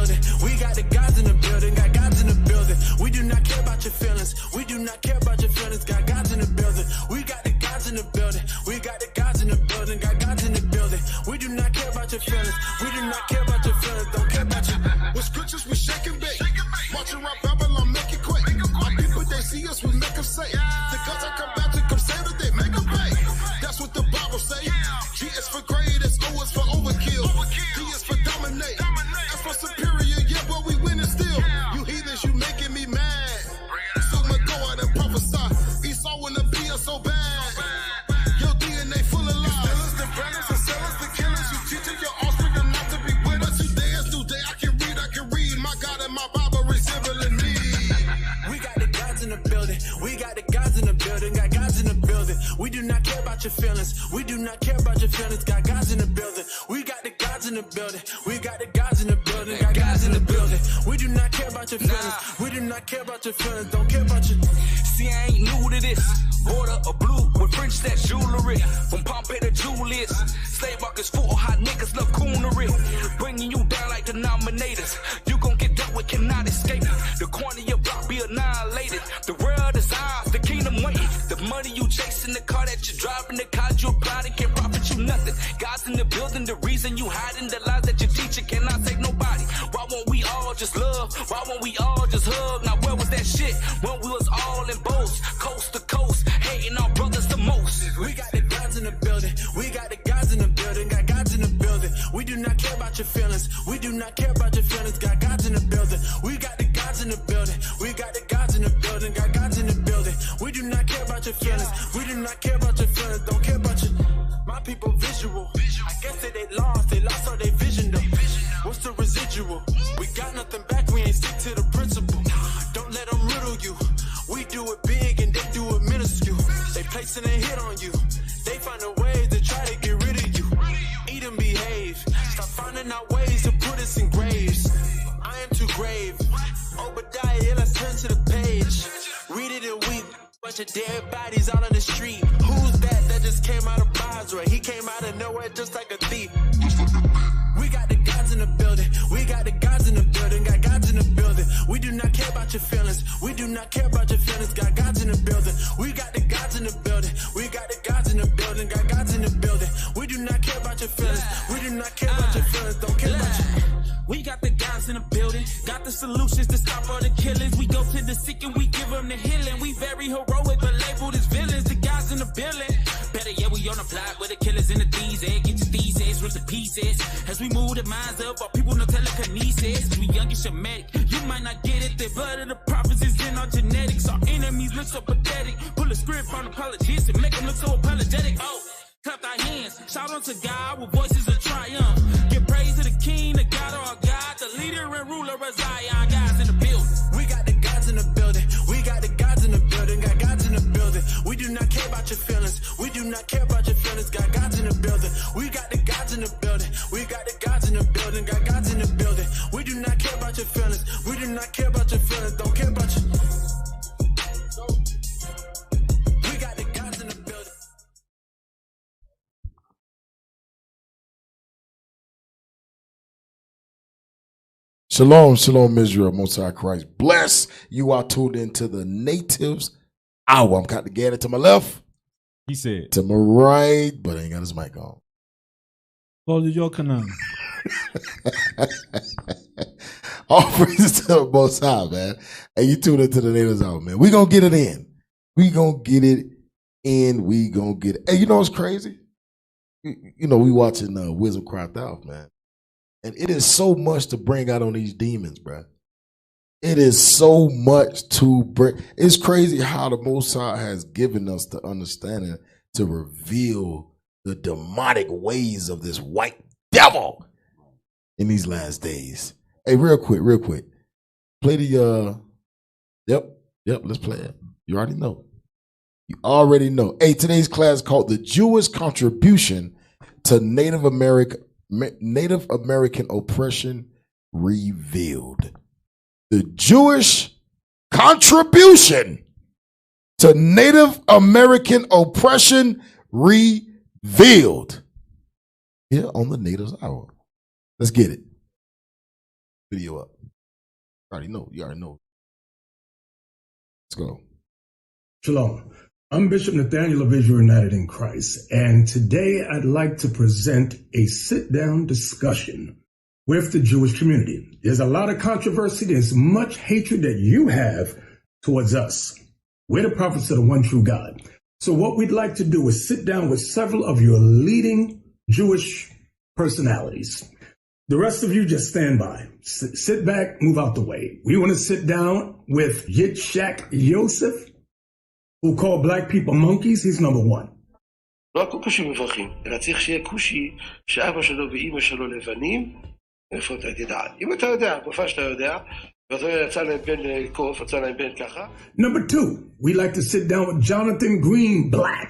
building. We got the gods in the building. Got gods in the building. We do not care about your feelings. We do not care about your feelings. Got gods in the building. We got the gods in the building. We got the gods in the building. Got gods in the building. We do not care about your feelings. We do not care about your feelings. Don't care about you. With scriptures we shake and bake. Marching around Babylon, make it quake. My people, they see us, we make them say. The gods I come back to come say that they make them pay. That's what the Bible say. G is for greatest, O is for overkill. D is for dominate. F for superior, yeah, but we winning still. You heathens, you making me mad. So I'ma go out and prophesy. Esau wanna be us so bad. Your DNA full of lies. Stealers, the branders, the sellers, the killers. You teaching your offspring not to be with us. Today is new day. I can read. My God and my Bible resembling me. We got the gods in the building. We got the gods in the building. Got gods in the building. We do not care about your feelings. We do not care about your feelings. Got gods in the building. We got the gods in the building. We got the gods in the building. Got gods in the building. We do not care about your feelings. We do not care about your feelings. Don't care about you. See, I ain't new to this. Border of blue with French that jewelry. From Pompeii to Julius. Slave markets full, hot niggas love coonery. Bringing you down like denominators. You gon' get dealt with, cannot escape. The corner of your block be annihilated. The world is ours, the kingdom waiting. The money you chasing, the car that you driving, the cars you applying, can't profit you nothing. God's in the building, the reason you hiding, the lies that you teaching cannot take nobody. Why won't we all just love? Why won't we all just hug? Now where was that shit when we was all in boats, coast to coast, hating our brothers the most? We got the gods in the building. We got the gods in the building. Got gods in the building. We do not care about your feelings. We do not care about your feelings. Got gods in the building. We got the gods in the building. We got the gods in the building. Got gods in the building. We do not care about your feelings. We do not care about your feelings. Don't care about you. My people visual. I guess they lost. They lost all their vision though. What's the residual? We got nothing back. We ain't stick to the principle. Don't let them riddle you. We do it big and they do it minuscule. They placing a hit on you. They find a way to try to get rid of you. Eat and behave. Stop finding out ways to put us in graves. I am too grave. Obadiah, yeah, let's turn to the page. Read it and weep. Bunch of dead bodies out on the street. Who's that just came out of Basra? He came out of nowhere just like a thief. We got the gods in the building. We got the gods in the building. Got gods in the building. We do not care about your feelings. We do not care about your feelings. Got gods in the building. We got the gods in the building. We got the gods in the building. Got gods in the building. We do not care about your feelings. We do not care about your feelings. Don't care about you. We got the guys in the building, got the solutions to stop all the killings. We go to the sick and we give them the healing. We very heroic, but labeled as villains. The guys in the building. Better yet, we on the block with the killers in the D's. Get your thesis, rip the pieces. As we move the minds up, our people know telekinesis. We young and shamanic. You might not get it. The blood of the prophets is in our genetics. Our enemies look so pathetic. Pull a script on apologists and make them look so apologetic. Oh, clap our hands. Shout out to God with voices of triumph. Give praise to the King, the God of our God, the leader and ruler of Zion. Guys in the building. We got the gods in the building. We got the gods in the building. Got gods in the building. We do not care about your feelings. We do not care about your feelings. Got gods in the building. We got the gods in the building. We got the gods in the building. Got gods in the building. We do not care about your feelings. We do not care about your feelings. Don't care about you. We got the gods in the building. Shalom, shalom, Israel, Most High Christ. Bless you are tuned into the Natives Hour. I'm Cotton Gannon to my left. He said. To my right, but I ain't got his mic on. Call it your canal. All praises to the Most High, man. And you tuned into the Natives Hour, man. We gonna get it in. We gonna get it in. We gonna get it. Hey, you know what's crazy? You know, we watching Wisdom Cry Out, man. And it is so much to bring out on these demons, bro. It is so much to bring. It's crazy how the Most High has given us the understanding to reveal the demonic ways of this white devil in these last days. Hey, real quick. Play the, yep, let's play it. You already know. Hey, today's class is called The Jewish Contribution to Native American Oppression Revealed. The Jewish contribution to Native American oppression revealed. Here on the Natives Hour. Let's get it. Video up. You already know. Let's go. Shalom. I'm Bishop Nathaniel of Israel United in Christ, and today I'd like to present a sit-down discussion with the Jewish community. There's a lot of controversy. There's much hatred that you have towards us. We're the prophets of the one true God. So what we'd like to do is sit down with several of your leading Jewish personalities. The rest of you just stand by. Sit back, move out the way. We want to sit down with Yitzhak Yosef, who call black people monkeys. He's number one. לא הכל כושים מברכים, אלא צריך שיהיה כושי שאבא שלו ואמא שלו לבנים, איפה אתה תדע? אם אתה יודע, גופה שאתה יודע, ואתה יצא להם בן קוף, יצא להם בן ככה. Number two, we like to sit down with Jonathan Greenblatt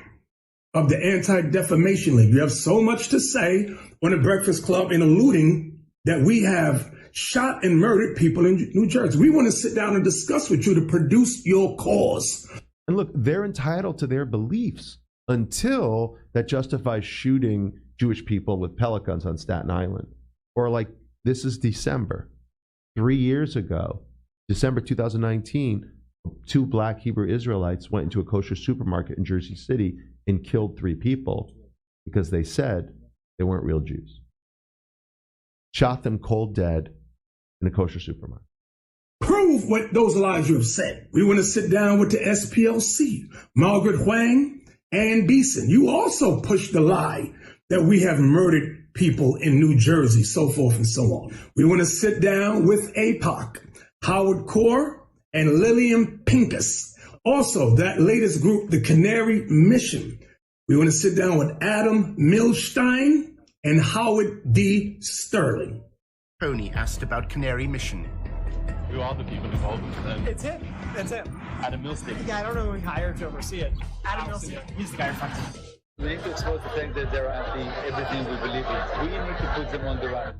of the Anti-Defamation League. You have so much to say on the Breakfast Club in alluding that we have shot and murdered people in New Jersey. We want to sit down and discuss with you to produce your cause. And look, they're entitled to their beliefs until that justifies shooting Jewish people with pellet guns on Staten Island. Or like, this is December. 3 years ago, December 2019, 2 black Hebrew Israelites went into a kosher supermarket in Jersey City and killed 3 people because they said they weren't real Jews. Shot them cold dead in a kosher supermarket. Prove what those lies you have said. We want to sit down with the SPLC, Margaret Huang, and Beeson. You also pushed the lie that we have murdered people in New Jersey, so forth and so on. We want to sit down with APOC, Howard Core, and Lillian Pincus. Also, that latest group, the Canary Mission. We want to sit down with Adam Milstein and Howard D. Sterling. Tony asked about Canary Mission. Who are the people involved with that? It's him. That's him. Adam Milstein. Yeah, I don't know who he hired to oversee it. Adam Milstein. He's the guy who funds it. We need to expose the fact that they're anti everything we believe in. We need to put them on the right.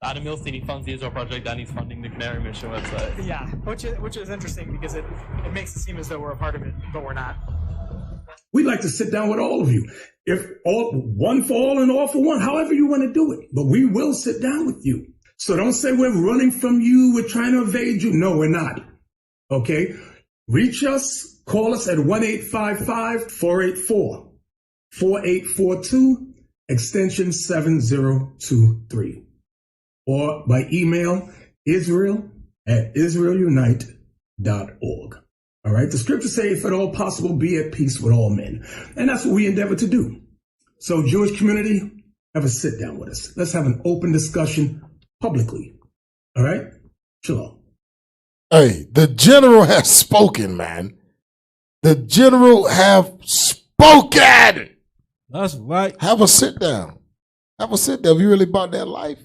Adam Milstein, he funds the Israel Project and he's funding the Canary Mission website. Yeah, which is interesting because it makes it seem as though we're a part of it, but we're not. We'd like to sit down with all of you. If all, one for all and all for one, however you want to do it. But we will sit down with you. So don't say we're running from you, we're trying to evade you. No, we're not. Okay? Reach us, call us at 1-855-484-4842, extension 7023. Or by email, israel@israelunite.org. All right? The scriptures say, if at all possible, be at peace with all men. And that's what we endeavor to do. So Jewish community, have a sit down with us. Let's have an open discussion publicly. All right? Shalom. Hey, the general has spoken, man. The general have spoken. That's right. Have a sit down. Have a sit down. If you really about that life,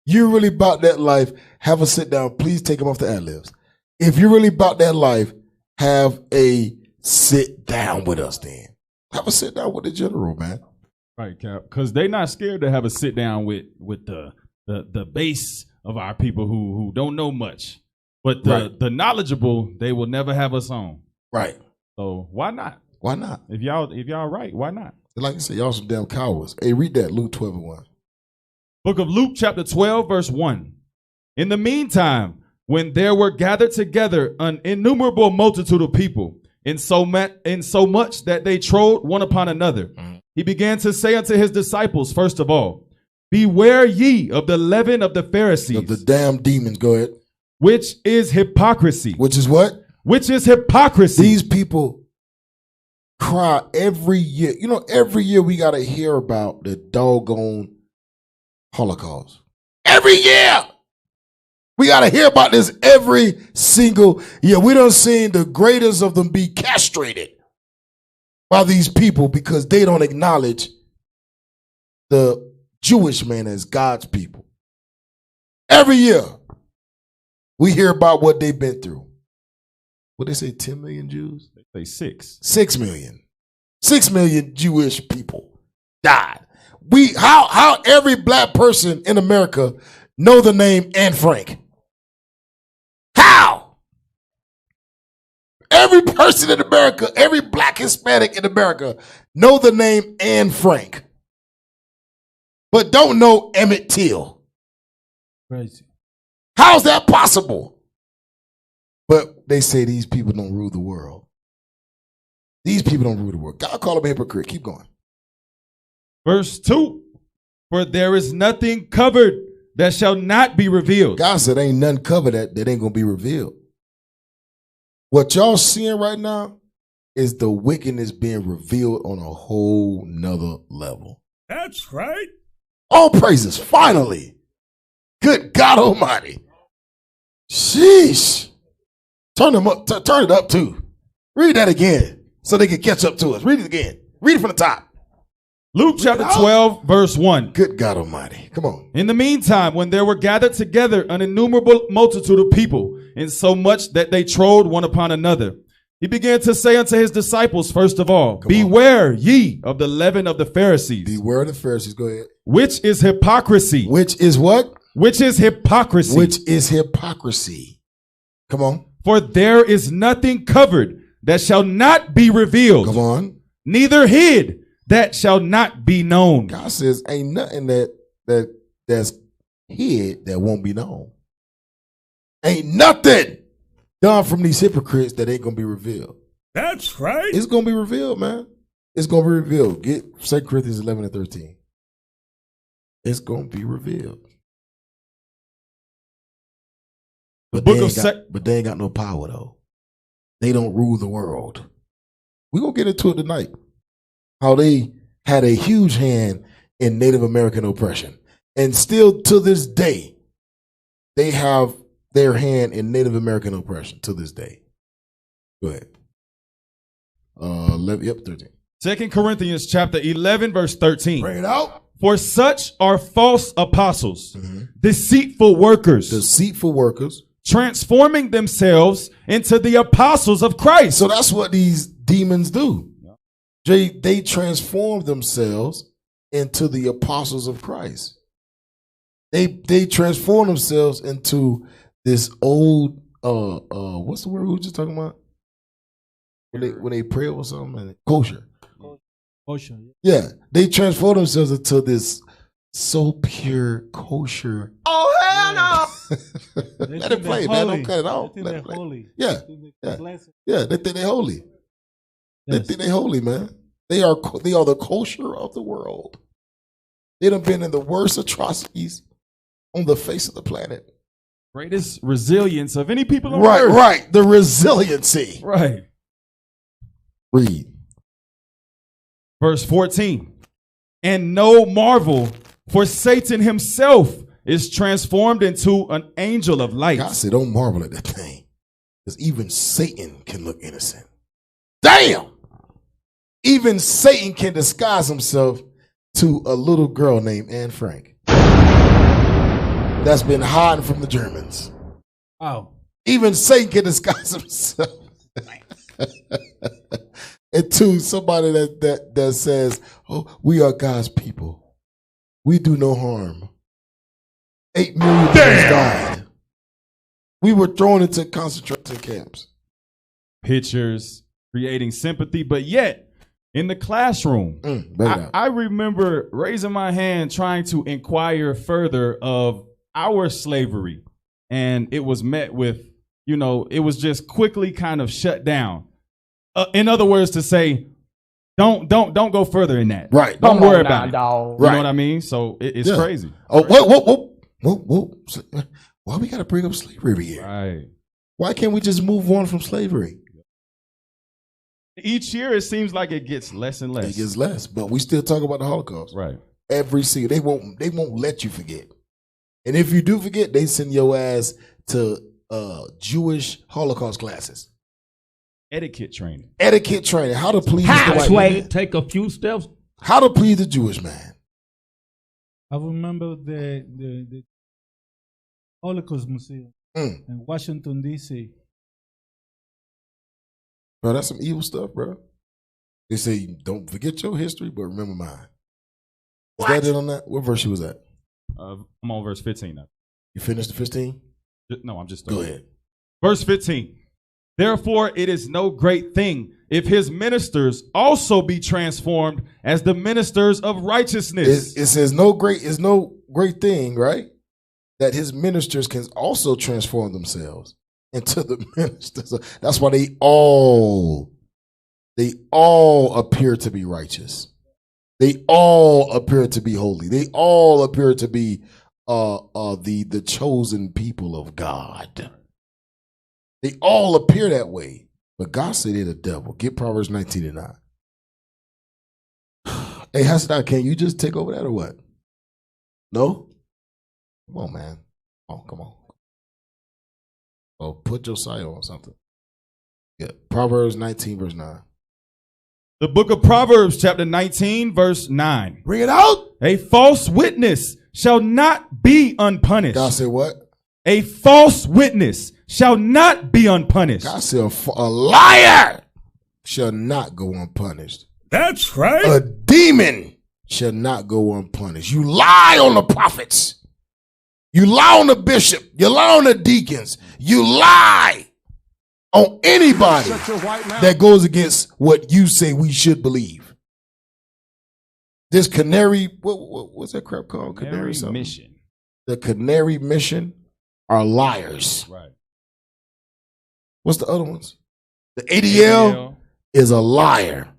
you really about that life, have a sit down. Please take them off the ad-libs. If you're really about that life, have a sit down with us then. Have a sit down with the general, man. Right, Cap. Because they're not scared to have a sit down with the base of our people who don't know much. But the knowledgeable, they will never have us on. Right. So why not? Why not? If y'all right, why not? Like I said, y'all some damn cowards. Hey, read that, Luke 12:1. Book of Luke, chapter 12, verse 1. In the meantime, when there were gathered together an innumerable multitude of people, in so much that they trod one upon another, he began to say unto his disciples, first of all, beware ye of the leaven of the Pharisees. Of the damn demons, go ahead. Which is hypocrisy. Which is what? Which is hypocrisy. These people cry every year. You know, every year we got to hear about the doggone Holocaust. Every year. We got to hear about this every single year. We done seen the greatest of them be castrated by these people because they don't acknowledge the Jewish man as God's people. Every year, we hear about what they've been through. What they say, 10 million Jews? They say 6. 6 million. 6 million Jewish people died. How every black person in America know the name Anne Frank? How? Every person in America, every black Hispanic in America know the name Anne Frank, but don't know Emmett Till. Crazy. How's that possible? But they say these people don't rule the world. These people don't rule the world. God call them a hypocrite. Keep going. Verse 2. For there is nothing covered that shall not be revealed. God said ain't nothing covered that ain't going to be revealed. What y'all seeing right now is the wickedness being revealed on a whole nother level. That's right. All praises, finally. Good God Almighty. Sheesh. Turn them up. Turn it up too. Read that again so they can catch up to us. Read it again. Read it from the top. Luke chapter 12, verse 1. Good God Almighty. Come on. In the meantime, when there were gathered together an innumerable multitude of people, insomuch that they trode one upon another, he began to say unto his disciples, first of all, beware ye of the leaven of the Pharisees. Beware of the Pharisees. Go ahead. Which is hypocrisy. Which is what? Which is hypocrisy. Which is hypocrisy. Come on. For there is nothing covered that shall not be revealed. Come on. Neither hid that shall not be known. God says ain't nothing that's hid that won't be known. Ain't nothing done from these hypocrites that ain't gonna be revealed. That's right. It's gonna be revealed, man. It's gonna be revealed. Get 2 Corinthians 11 and 13. It's gonna be revealed. But they ain't got no power though. They don't rule the world. We're gonna get into it tonight. How they had a huge hand in Native American oppression. And still to this day, they have their hand in Native American oppression to this day. Go ahead. 13. 2 Corinthians chapter 11, verse 13. Bring it out. For such are false apostles, deceitful workers, transforming themselves into the apostles of Christ. So that's what these demons do. They transform themselves into the apostles of Christ. They transform themselves into this old what's the word we were just talking about? When they pray or something, kosher. Kosher. Yeah, they transform themselves into this so pure kosher. Oh hell no! Let it play, man. Don't cut it off. Let it play. Holy. Yeah, yeah. They think they're holy. Yes. They think they're holy, man. They are the kosher of the world. They done been in the worst atrocities on the face of the planet. Greatest resilience of any people on earth. Right. The resiliency. Right. Read. Verse 14. And no marvel, for Satan himself is transformed into an angel of light. God said, don't marvel at that thing. Because even Satan can look innocent. Damn! Even Satan can disguise himself to a little girl named Anne Frank that's been hiding from the Germans. Oh. Even Satan can disguise himself into somebody that says, oh, we are God's people. We do no harm. 8 million people died. We were thrown into concentration camps. Pictures, creating sympathy, but yet in the classroom, I remember raising my hand trying to inquire further of our slavery, and it was met with, it was just quickly kind of shut down. In other words, to say, don't go further in that. Right. Don't worry about it. Dog. You know what I mean? So it's crazy. Oh, whoa. Why we got to bring up slavery every year? Right. Why can't we just move on from slavery? Each year, it seems like it gets less and less. It gets less, but we still talk about the Holocaust. Right. Every single, they won't let you forget. And if you do forget, they send your ass to Jewish Holocaust classes. Etiquette training. How to please the white man. Take a few steps. How to please the Jewish man. I remember the Holocaust Museum in Washington, D.C. Bro, that's some evil stuff, bro. They say, don't forget your history, but remember mine. Is that it on that? What verse you was at? I'm on verse 15 now. You finished the 15? No, I'm just Go ahead. Verse 15. Therefore, it is no great thing if his ministers also be transformed as the ministers of righteousness. It says no great thing, right? that his ministers can also transform themselves into the ministers. That's why they all appear to be righteous. They all appear to be holy. They all appear to be the chosen people of God. They all appear that way. But God said they're the devil. Get Proverbs 19:9. Hey, Hassan, can you just take over that or what? No? Come on, man. Oh, come on. Oh, put Josiah on something. Yeah, Proverbs 19, verse 9. The book of Proverbs, chapter 19, verse 9. Bring it out. A false witness shall not be unpunished. God said what? A false witness shall not be unpunished. God said a liar shall not go unpunished. That's right. A demon shall not go unpunished. You lie on the prophets. You lie on the bishop. You lie on the deacons. You lie on anybody that goes against what you say we should believe. This canary, what's that crap called? Canary mission. The canary mission are liars. Right. What's the other ones? The ADL is a liar.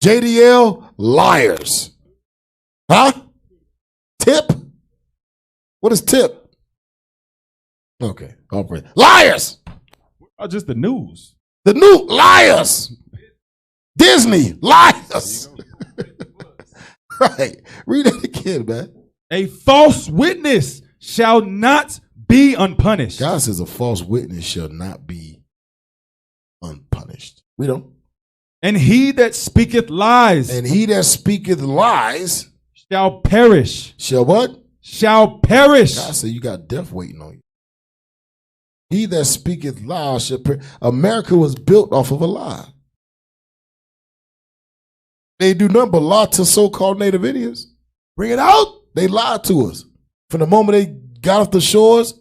JDL, liars. Huh? Tip? What is tip? Okay. Liars. Oh, just the news. The new liars. Disney, liars. Right. Read it again, man. A false witness shall not be unpunished. God says a false witness shall not be unpunished. We don't. And he that speaketh lies. And he that speaketh lies shall perish. Shall what? Shall perish. God said you got death waiting on you. He that speaketh lies shall perish. America was built off of a lie. They do nothing but lie to so-called native Indians. Bring it out. They lied to us. From the moment they got off the shores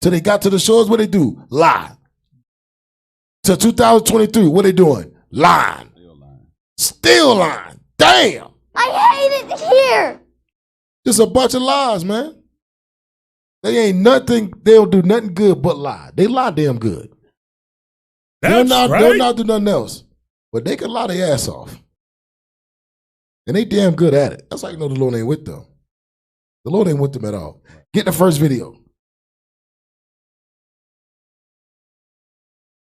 till they got to the shores, what they do? Lie. Till 2023, what they doing? Lying. Still lying. Damn. I hate it here. Just a bunch of lies, man. They ain't nothing. They don't do nothing good but lie. They lie damn good. They'll not do nothing else. But they can lie their ass off. And they damn good at it. That's how you know the Lord ain't with them. The Lord ain't with them at all. Get the first video.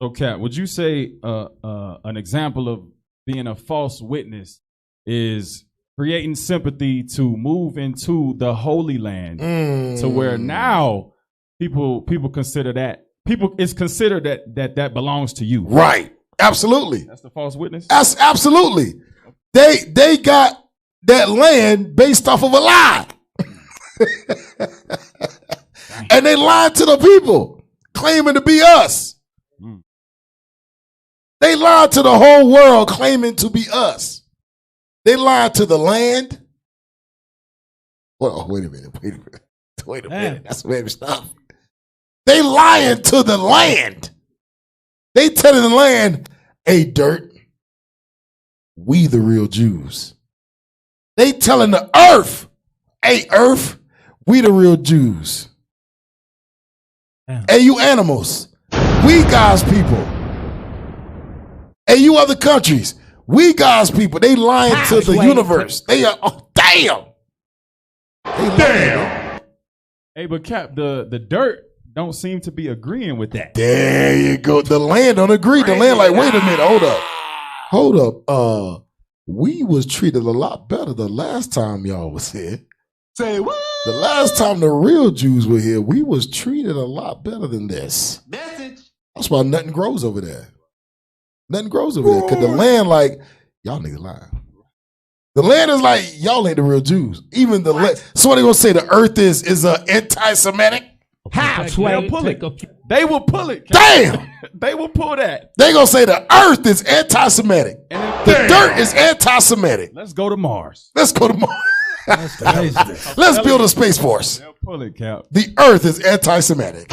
So, Cap, would you say an example of being a false witness is creating sympathy to move into the Holy Land to where now people consider that it's considered that belongs to you? Right. Absolutely. That's the false witness? Absolutely. They got that land based off of a lie. And they lied to the people, claiming to be us. They lied to the whole world, claiming to be us. They lied to the land. Well, wait a minute. That's weird stuff. They lying to the land. They telling the land, hey, dirt, we the real Jews. They telling the earth, hey, earth, we the real Jews. Hey, you animals, we God's people. Hey, you other countries, we God's people. They lying to the universe. They are, oh, damn. Damn. Hey, but Cap, the dirt don't seem to be agreeing with that. There you go. The land don't agree. The land like, wait a minute, hold up. We was treated a lot better the last time y'all was here. Say what? The last time the real Jews were here, we was treated a lot better than this. Message. That's why nothing grows over there. Nothing grows over there. Because the land like, y'all niggas lying. The land is like, y'all ain't the real Jews. Even the land. So what they gonna say, the earth is anti-Semitic? They'll pull it. They will pull it. Damn. They will pull that. They gonna say the earth is anti-Semitic. The dirt is anti-Semitic. Let's go to Mars. Let's go to Mars. Let's build a space force. They'll pull it, Cap. The earth is anti-Semitic.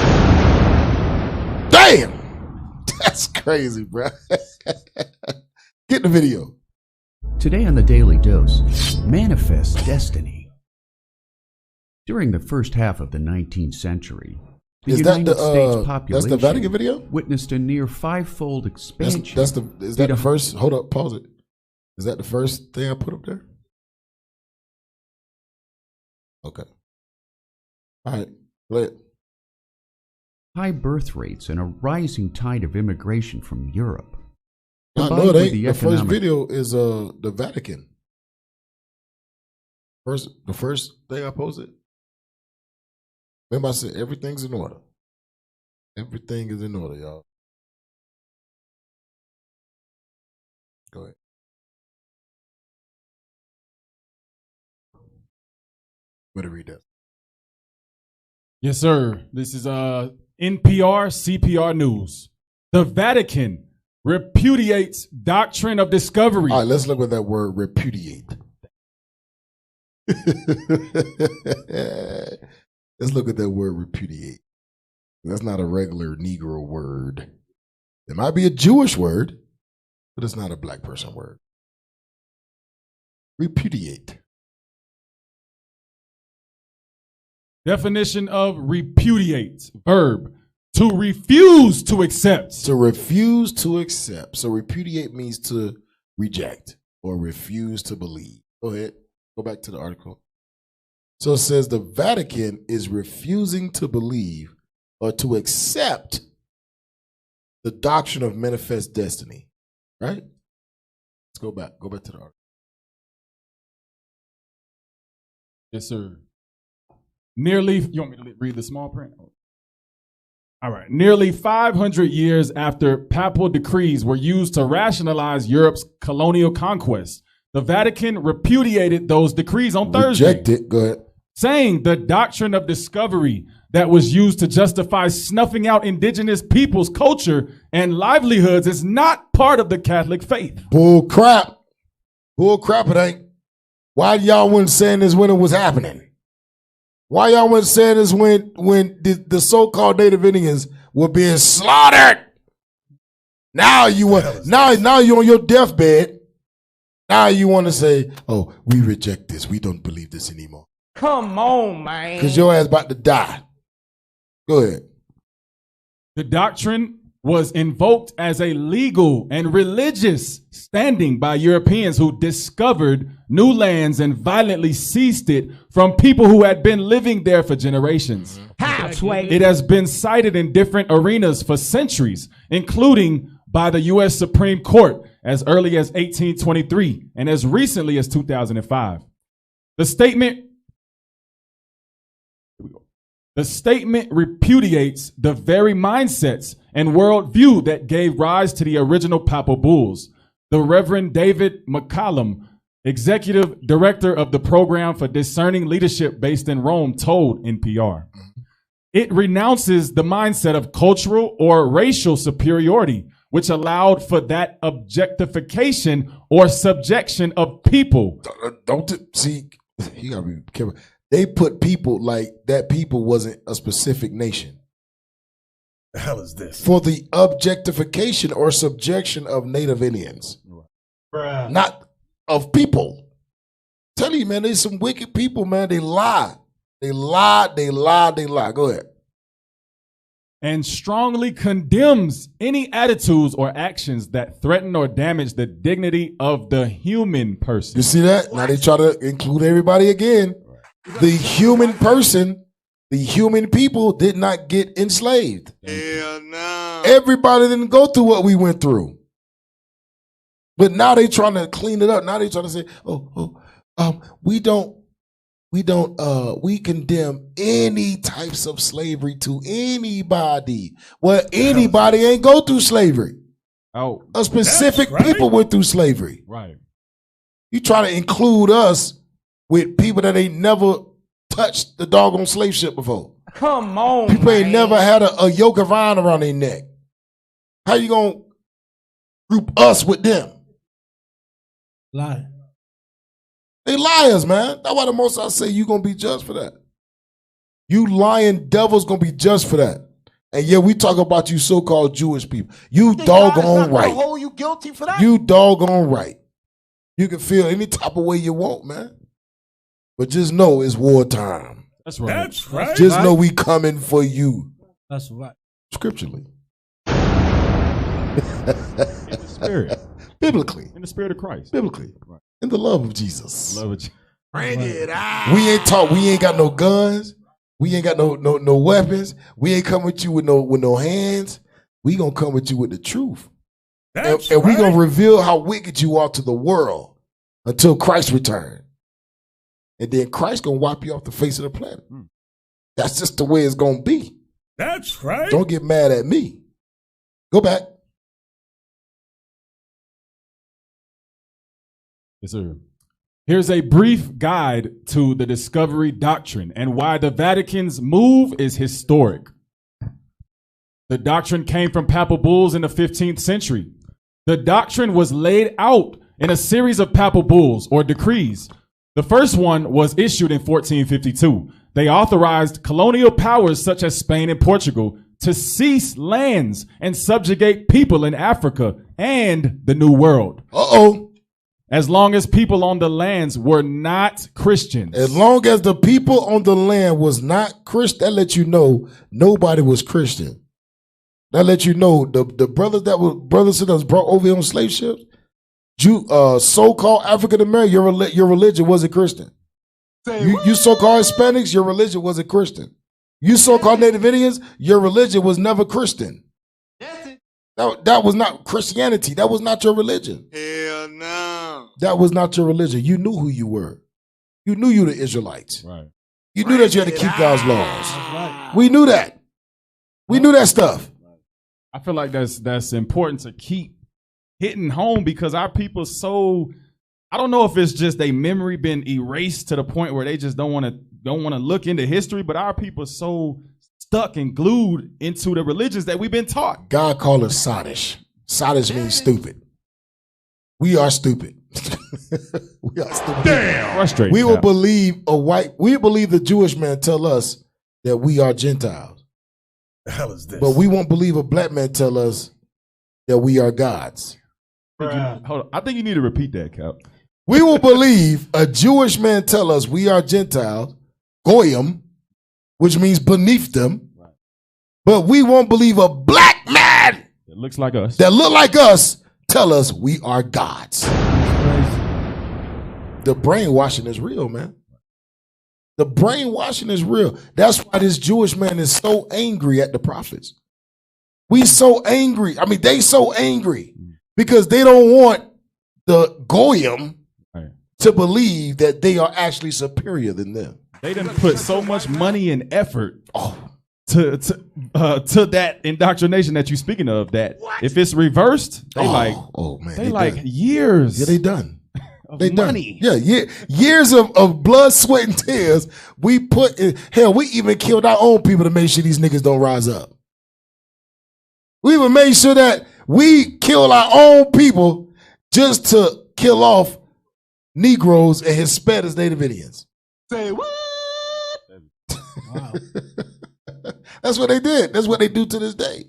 Damn. That's crazy, bro. Get the video. Today on the Daily Dose, Manifest Destiny. During the first half of the 19th century, the Is that United the, States that's population the Vatican video? witnessed a near five-fold expansion. Is that the first? Hold up, pause it. Is that the first thing I put up there? Okay. All right, play it. High birth rates and a rising tide of immigration from Europe. No, combined it with ain't. the The first economic- video is the Vatican. The first thing I posted. Remember I said everything's in order. Everything is in order, y'all. Go ahead. Better read that. Yes, sir. This is NPR CPR News. The Vatican repudiates doctrine of discovery. All right, let's look at that word repudiate. Let's look at that word repudiate. That's not a regular Negro word. It might be a Jewish word, but it's not a black person word. Repudiate. Definition of repudiate. Verb. To refuse to accept. To refuse to accept. So repudiate means to reject or refuse to believe. Go ahead. Go back to the article. So it says the Vatican is refusing to believe or to accept the doctrine of manifest destiny. Right? Let's go back. Go back to the article. Yes, sir. Nearly, you want me to read the small print? All right. Nearly 500 years after papal decrees were used to rationalize Europe's colonial conquest, the Vatican repudiated those decrees on Thursday. Rejected. Go ahead. Saying the doctrine of discovery that was used to justify snuffing out indigenous peoples' culture and livelihoods is not part of the Catholic faith. Bull crap. Bull crap it ain't. Why y'all wasn't saying this when it was happening? Why y'all wasn't saying this when the so-called Native Indians were being slaughtered? Now you want now you're on your deathbed. Now you want to say, "Oh, we reject this. We don't believe this anymore." Come on, man. Because your ass about to die. Go ahead. The doctrine was invoked as a legal and religious standing by Europeans who discovered new lands and violently seized it from people who had been living there for generations. How, Sway? It has been cited in different arenas for centuries, including by the U.S. Supreme Court as early as 1823 and as recently as 2005. The statement repudiates the very mindsets and worldview that gave rise to the original papal bulls. The Reverend David McCallum, executive director of the program for discerning leadership based in Rome, told NPR. It renounces the mindset of cultural or racial superiority, which allowed for that objectification or subjection of people. Don't see, you gotta be careful. They put people like that people wasn't a specific nation. The hell is this? For the objectification or subjection of Native Indians. Bruh. Not of people. Tell you, man, there's some wicked people, man. They lie. They lie. Go ahead. And strongly condemns any attitudes or actions that threaten or damage the dignity of the human person. You see that? Now they try to include everybody again. The human person, the human people did not get enslaved. Hell no. Everybody didn't go through what we went through. But now they trying to clean it up. Now they trying to say, we condemn any types of slavery to anybody. Well, anybody ain't go through slavery. Oh, a specific people went through slavery. Right. You try to include us with people that ain't never touched the doggone slave ship before. Come on, people ain't never had a yoke of iron around their neck. How you gonna group us with them? Lie. They liars, man. That's why the most I say you gonna be judged for that. You lying devils gonna be judged for that. And yeah, we talk about you so-called Jewish people. You doggone right. Hold you guilty for that? You doggone right. You can feel any type of way you want, man. But just know it's wartime. That's right. That's right. Just know we coming for you. That's right. Scripturally. In the spirit. Biblically. In the spirit of Christ. Biblically. Right. In the love of Jesus. Love it. Bring it out. We ain't got no guns. We ain't got no weapons. We ain't come with you with no hands. We gonna come with you with the truth. And we gonna reveal how wicked you are to the world until Christ returns. And then Christ gonna wipe you off the face of the planet. That's just the way it's gonna be. That's right. Don't get mad at me. Go back. Yes, sir. Here's a brief guide to the discovery doctrine and why the Vatican's move is historic. The doctrine came from papal bulls in the 15th century. The doctrine was laid out in a series of papal bulls or decrees. The first one was issued in 1452. They authorized colonial powers such as Spain and Portugal to seize lands and subjugate people in Africa and the New World. As long as people on the lands were not Christians. As long as the people on the land was not Christian, that let you know nobody was Christian. That let you know the brothers that was brought over here on slave ships, so-called African American, your religion wasn't Christian. You so-called Hispanics, your religion wasn't Christian. You so-called Native Indians, your religion was never Christian. That was not Christianity. That was not your religion. Hell no. That was not your religion. You knew who you were. You knew you were the Israelites. Right. You knew that you had to keep God's laws. We knew that. We knew that stuff. I feel like that's important to keep hitting home because our people so, I don't know if it's just a memory been erased to the point where they just don't want to look into history, but our people so stuck and glued into the religions that we've been taught. God called us sottish. Sottish means stupid. We are stupid. We are stupid. Damn. Frustrating. We will believe the Jewish man tell us that we are Gentiles. The hell is this? But we won't believe a black man tell us that we are gods. Hold on. I think you need to repeat that, Cap. We will believe a Jewish man tell us we are Gentiles, goyim, which means beneath them. Right. But we won't believe a black man that looks like us, tell us we are gods. The brainwashing is real, man. The brainwashing is real. That's why this Jewish man is so angry at the prophets. We so angry. I mean, they so angry because they don't want the goyim to believe that they are actually superior than them. They didn't put so much money and effort to that indoctrination that you're speaking of. That if it's reversed, they like years. Yeah, they done. They money. Done. Yeah, years of blood, sweat, and tears. We put in, hell, we even killed our own people to make sure these niggas don't rise up. We even made sure that we kill our own people just to kill off Negroes and Hispanics, Native Indians. Say what? Wow. That's what they did. That's what they do to this day.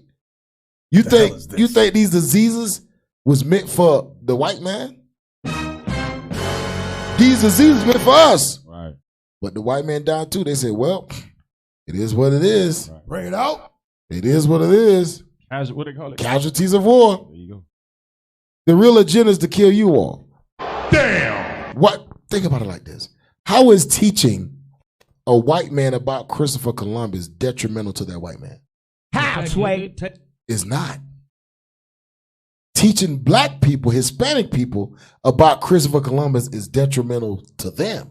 You think these diseases was meant for the white man? These diseases meant for us. Right. But the white man died too. They said, well, it is what it is. Right. Bring it out. It is what it is. What do they call it? Casualties of war. There you go. The real agenda is to kill you all. Damn. What? Think about it like this. How is teaching a white man about Christopher Columbus detrimental to that white man? How, Sway? It's not. Teaching black people, Hispanic people about Christopher Columbus is detrimental to them.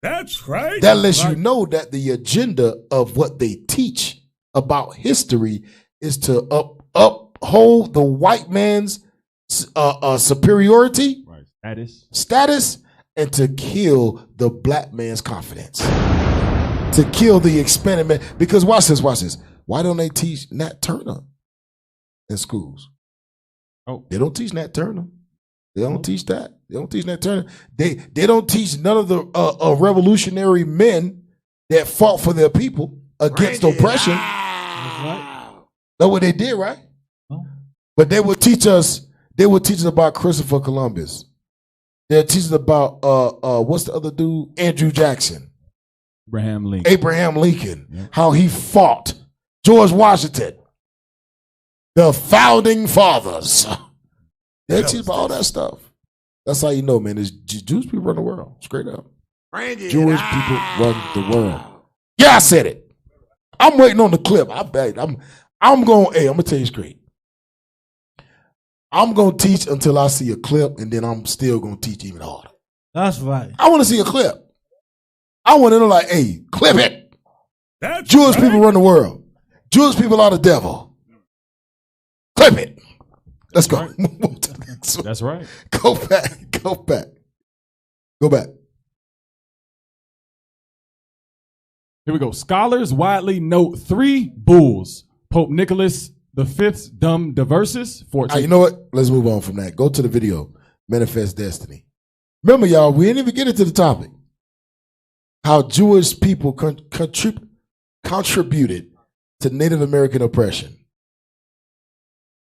That's right. That lets you know that the agenda of what they teach about history is to uphold the white man's superiority, right. status, and to kill the black man's confidence. To kill the expanded man. Because watch this. Why don't they teach Nat Turner in schools? Oh, they don't teach Nat Turner. They don't teach that. They don't teach Nat Turner. They don't teach none of the revolutionary men that fought for their people against oppression. That's what they did, right? Oh. But they would teach us. They would teach us about Christopher Columbus. They'll teach us about what's the other dude? Andrew Jackson. Abraham Lincoln, how he fought. George Washington, the founding fathers. They teach about all that stuff. That's how you know, man. Jewish people run the world, straight up. Jewish people run the world. Yeah, I said it. I'm waiting on the clip. I bet I'm gonna tell you straight. I'm gonna teach until I see a clip, and then I'm still gonna teach even harder. That's right. I want to see a clip. I want to know, like, hey, clip it. That's Jewish right. people run the world. Jewish people are the devil. Clip it. Let's go. That's right. Go back. Go back. Here we go. Scholars widely note 3 bulls. Pope Nicholas V's Dum Diversis. 14. You know what? Let's move on from that. Go to the video, Manifest Destiny. Remember, y'all, we didn't even get into the topic. How Jewish people contributed to Native American oppression.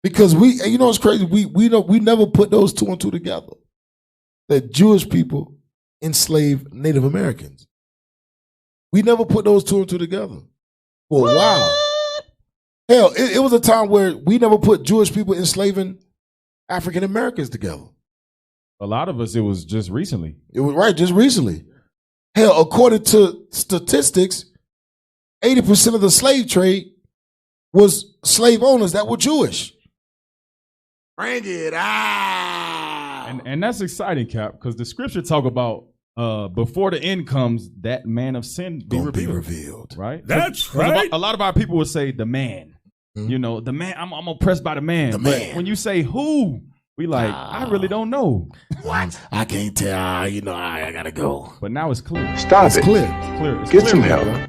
Because you know what's crazy? We never put those 2 and 2 together. That Jewish people enslaved Native Americans. We never put those 2 and 2 together for a while. Hell, it was a time where we never put Jewish people enslaving African Americans together. A lot of us, it was just recently. It was right, just recently. Hell, according to statistics, 80% of the slave trade was slave owners that were Jewish. Bring it out. And that's exciting, Cap, because the scripture talk about before the end comes, that man of sin be revealed. Right? That's right. A lot of our people would say the man. Mm-hmm. You know, the man, I'm oppressed by the man. The man. When you say who, we like, I really don't know. What? I can't tell. You know, I gotta go. But now it's clear. Stop it. Clear. It's Get clear, some help. bro.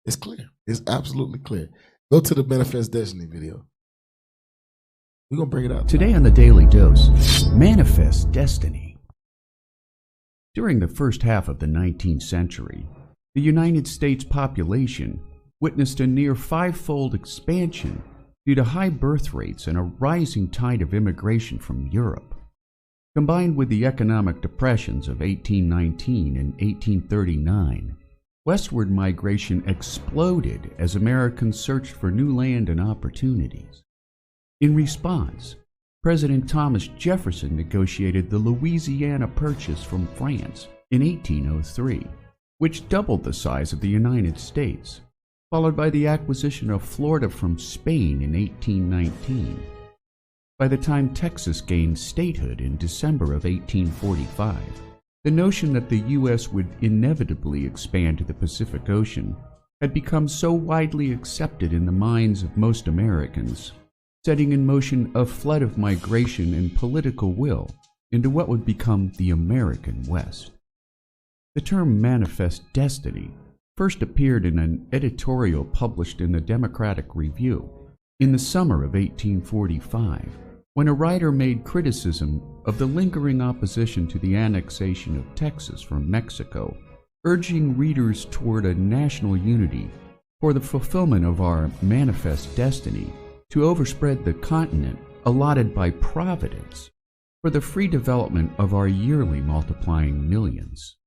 It's clear. It's absolutely clear. Go to the Manifest Destiny video. We're going to bring it out. Today on the Daily Dose, Manifest Destiny. During the first half of the 19th century, the United States population witnessed a near 5-fold expansion due to high birth rates and a rising tide of immigration from Europe. Combined with the economic depressions of 1819 and 1839, westward migration exploded as Americans searched for new land and opportunities. In response, President Thomas Jefferson negotiated the Louisiana Purchase from France in 1803, which doubled the size of the United States, followed by the acquisition of Florida from Spain in 1819. By the time Texas gained statehood in December of 1845, the notion that the U.S. would inevitably expand to the Pacific Ocean had become so widely accepted in the minds of most Americans, setting in motion a flood of migration and political will into what would become the American West. The term Manifest Destiny first appeared in an editorial published in the Democratic Review in the summer of 1845, when a writer made criticism of the lingering opposition to the annexation of Texas from Mexico, urging readers toward a national unity for the fulfillment of our manifest destiny to overspread the continent allotted by Providence for the free development of our yearly multiplying millions.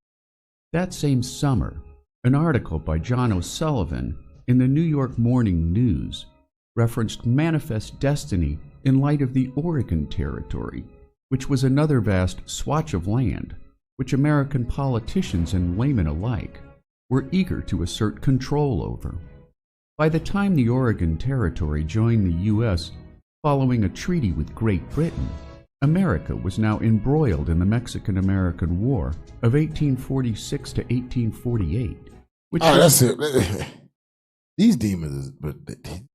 That same summer, an article by John O'Sullivan in the New York Morning News referenced manifest destiny in light of the Oregon Territory, which was another vast swatch of land which American politicians and laymen alike were eager to assert control over. By the time the Oregon Territory joined the U.S. following a treaty with Great Britain, America was now embroiled in the Mexican-American War of 1846 to 1848. That's it. These demons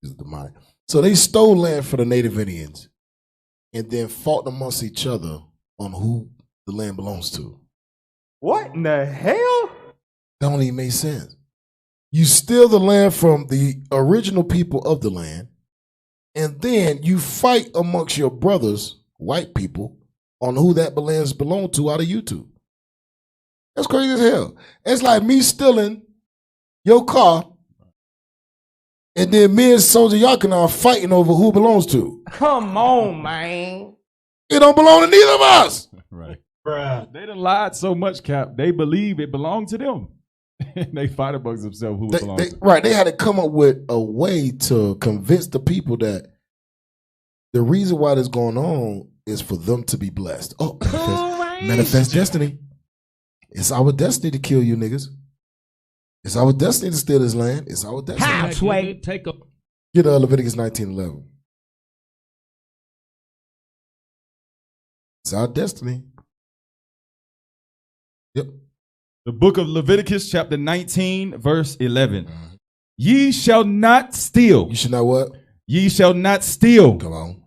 is demonic. So they stole land for the Native Indians and then fought amongst each other on who the land belongs to. What in the hell? That don't even make sense. You steal the land from the original people of the land, and then you fight amongst your brothers, white people, on who that lands belong to out of YouTube. That's crazy as hell. It's like me stealing your car, and then me and Soldier Yakin are fighting over who it belongs to. Come on, man. It don't belong to neither of us. Right. Bruh. They done lied so much, Cap. They believe it belonged to them. They fight amongst themselves who it belongs to. Right. They had to come up with a way to convince the people that the reason why this going on is for them to be blessed. Oh, manifest destiny. It's our destiny to kill you niggas. It's our destiny to steal this land. It's our destiny. How, Sway? Take a Get Leviticus 19:11. It's our destiny. Yep. The book of Leviticus, chapter 19, verse 11. Ye shall not steal. You should not what? Ye shall not steal. Come on.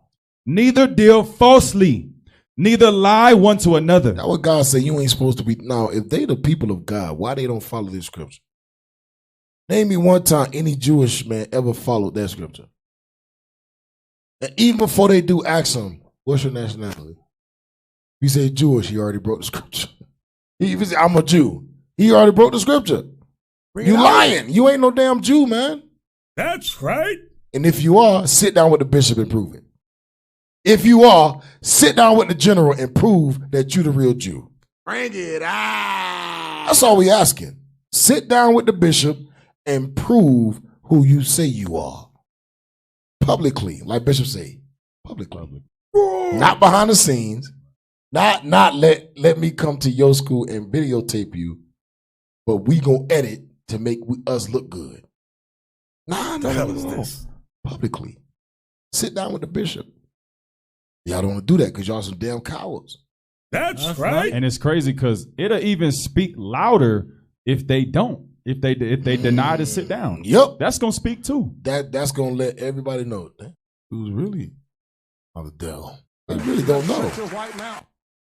Neither deal falsely, neither lie one to another. Now what God said you ain't supposed to be. Now, if they the people of God, why they don't follow this scripture? Name me one time any Jewish man ever followed that scripture. And even before they do, ask them, what's your nationality? You say Jewish, he already broke the scripture. He even say, I'm a Jew. He already broke the scripture. You lying. You ain't no damn Jew, man. That's right. And if you are, sit down with the bishop and prove it. If you are, sit down with the general and prove that you the real Jew. Bring it out. That's all we asking. Sit down with the bishop and prove who you say you are. Publicly, like Bishop say. Publicly. Not behind the scenes. Not let me come to your school and videotape you, but we gonna edit to make us look good. Nah, the hell is this? Publicly. Sit down with the bishop. Y'all don't want to do that because y'all some damn cowards. That's right. And it's crazy because it'll even speak louder if they don't. If they deny to sit down. Yep. That's gonna speak too. That's gonna let everybody know that who's really on the devil. They really don't know.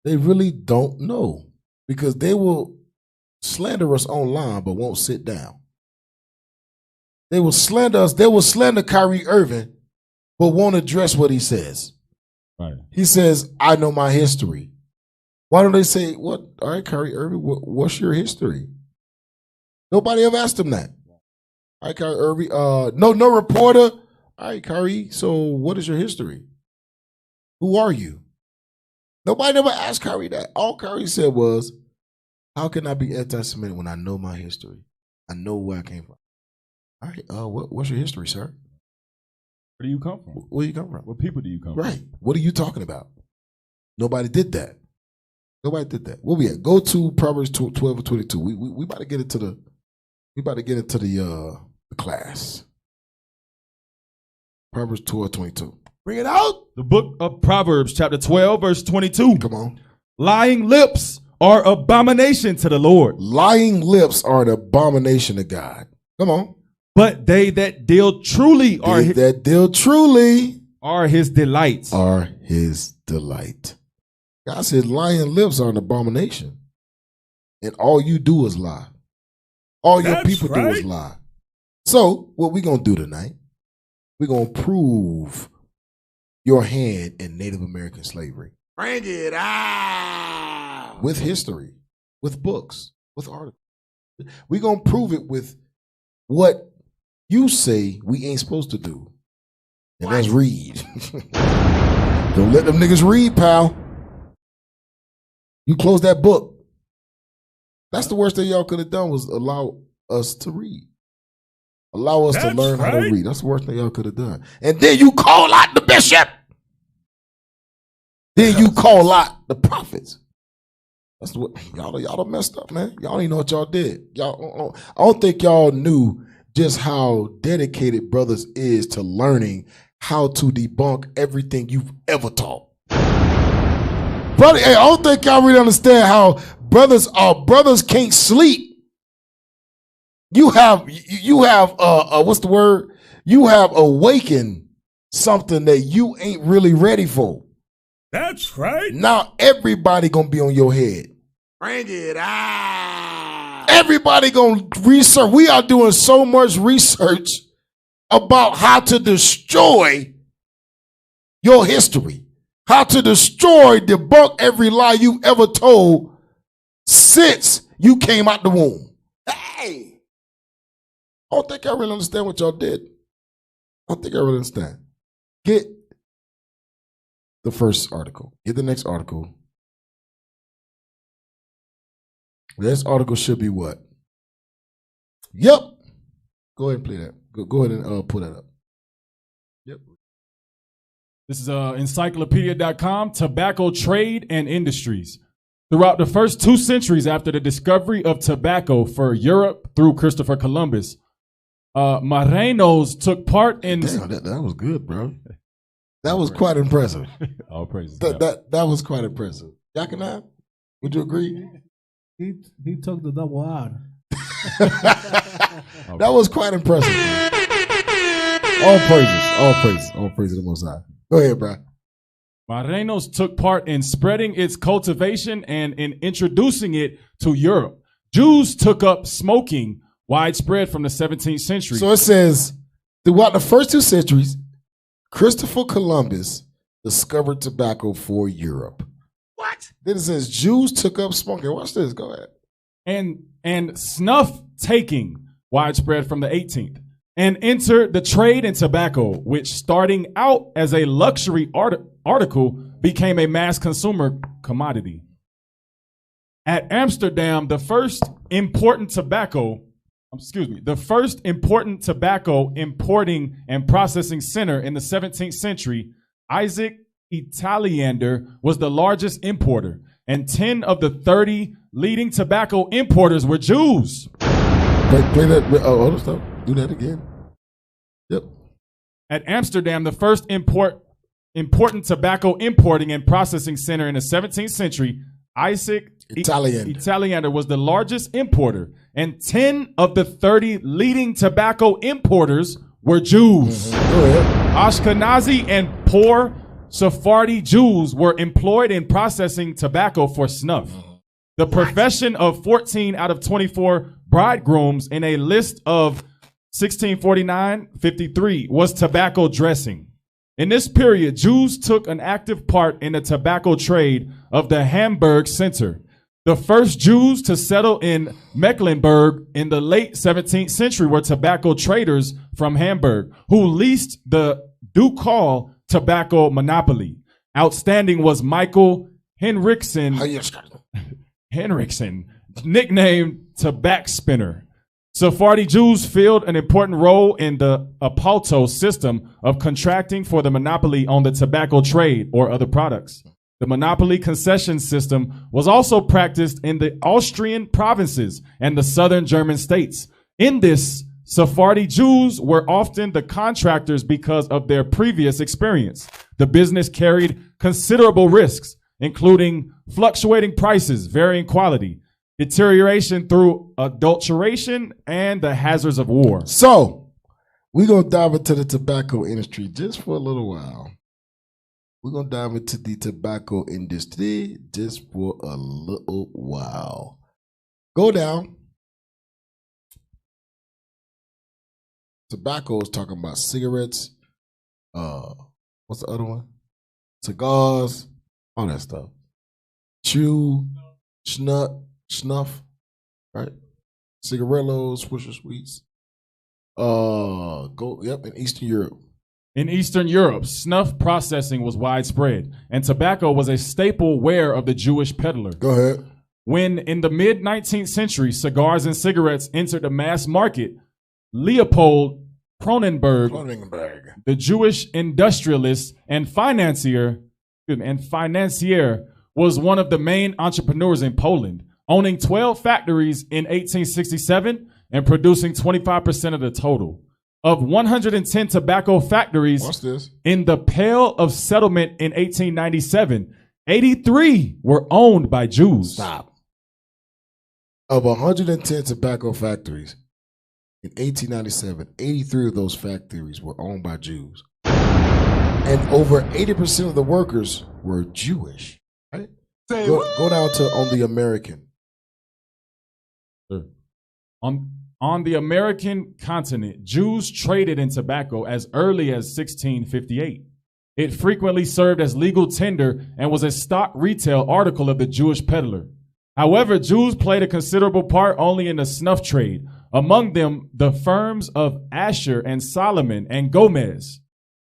They really don't know. Because they will slander us online but won't sit down. They will slander us. They will slander Kyrie Irving but won't address what he says. Right. He says, I know my history. Why don't they say, what? All right, Kyrie Irving, what's your history? Nobody ever asked him that. All right, Kyrie Irving. No reporter. All right, Kyrie, so what is your history? Who are you? Nobody ever asked Kyrie that. All Kyrie said was, how can I be anti-Semitic when I know my history? I know where I came from. All right, what's your history, sir? Where do you come from? Where do you come from? What people do you come from? Right. What are you talking about? Nobody did that. Nobody did that. Where we at? Go to Proverbs 12 or 22. We about to get into the the class. Proverbs 12, 22. Bring it out. The book of Proverbs, chapter 12, verse 22. Come on. Lying lips are abomination to the Lord. Lying lips are an abomination to God. Come on. But they that deal truly are his delights. Are his delight. God said lying lips are an abomination. And all you do is lie. All your people do is lie. So what we going to do tonight, we're going to prove your hand in Native American slavery. Bring it out. With history, with books, with articles. We're going to prove it with what you say we ain't supposed to do. And that's read. Don't let them niggas read, pal. You close that book. That's the worst thing y'all could have done was allow us to read. Allow us to learn how to read. That's the worst thing y'all could have done. And then you call out the bishop. Then you call out the prophets. That's what y'all done messed up, man. Y'all don't even know what y'all did. Y'all, I don't think y'all knew just how dedicated brothers is to learning how to debunk everything you've ever taught. Brother, hey, I don't think y'all really understand how brothers can't sleep. You have what's the word? You have awakened something that you ain't really ready for. That's right. Now everybody gonna be on your head. Bring it out. Everybody gonna research. We are doing so much research about how to destroy your history. How to destroy, debunk every lie you've ever told since you came out the womb. Hey! I don't think I really understand what y'all did. I don't think I really understand. Get the first article. Get the next article. This article should be what? Yep. Go ahead and play that. Go ahead and pull that up. Yep. This is encyclopedia.com, tobacco trade and industries. Throughout the first 2 centuries after the discovery of tobacco for Europe through Christopher Columbus, Morenos took part in... Damn, that was good, bro. That was quite impressive. All praises. That was quite impressive. Yakanai, would you agree? He took the double R. That was quite impressive. All praises to the Most High. Go ahead, bro. Morenos took part in spreading its cultivation and in introducing it to Europe. Jews took up smoking widespread from the 17th century. So it says, throughout the first 2 centuries, Christopher Columbus discovered tobacco for Europe. What? Then it says Jews took up smoking. Watch this. Go ahead. And snuff taking widespread from the 18th. And entered the trade in tobacco, which starting out as a luxury article became a mass consumer commodity. At Amsterdam, the first important tobacco importing and processing center in the 17th century, Isaac Italiander was the largest importer, and 10 of the 30 leading tobacco importers were Jews. Play that. Hold on, do that again. Yep. At Amsterdam, the first important tobacco importing and processing center in the 17th century, Isaac Italiander was the largest importer, and 10 of the 30 leading tobacco importers were Jews. Ashkenazi and poor Sephardi Jews were employed in processing tobacco for snuff. The profession of 14 out of 24 bridegrooms in a list of 1649-53 was tobacco dressing. In this period, Jews took an active part in the tobacco trade of the Hamburg Center. The first Jews to settle in Mecklenburg in the late 17th century were tobacco traders from Hamburg who leased the ducal tobacco monopoly. Outstanding was Michael Henriksen, nicknamed Tobacco Spinner. Sephardi Jews filled an important role in the appalto system of contracting for the monopoly on the tobacco trade or other products. The monopoly concession system was also practiced in the Austrian provinces and the southern German states. In this, Sephardi Jews were often the contractors because of their previous experience. The business carried considerable risks, including fluctuating prices, varying quality, deterioration through adulteration, and the hazards of war. So, we're going to dive into the tobacco industry just for a little while. We're going to dive into the tobacco industry just for a little while. Go down. Tobacco is talking about cigarettes. What's the other one? Cigars, all that stuff. Chew, snuff, right? Cigarillos, Swisher Sweets. In Eastern Europe. In Eastern Europe, snuff processing was widespread, and tobacco was a staple wear of the Jewish peddler. Go ahead. When in the mid-19th century, cigars and cigarettes entered the mass market, Leopold Kronenberg, the Jewish industrialist and financier, was one of the main entrepreneurs in Poland, owning 12 factories in 1867 and producing 25% of the total. Of 110 tobacco factories in the Pale of Settlement in 1897, 83 were owned by Jews. Stop. Of 110 tobacco factories in 1897, 83 of those factories were owned by Jews. And over 80% of the workers were Jewish. Right? Go down to on the American. Sure. On the American continent, Jews traded in tobacco as early as 1658. It frequently served as legal tender and was a stock retail article of the Jewish peddler. However, Jews played a considerable part only in the snuff trade, among them the firms of Asher and Solomon and Gomez.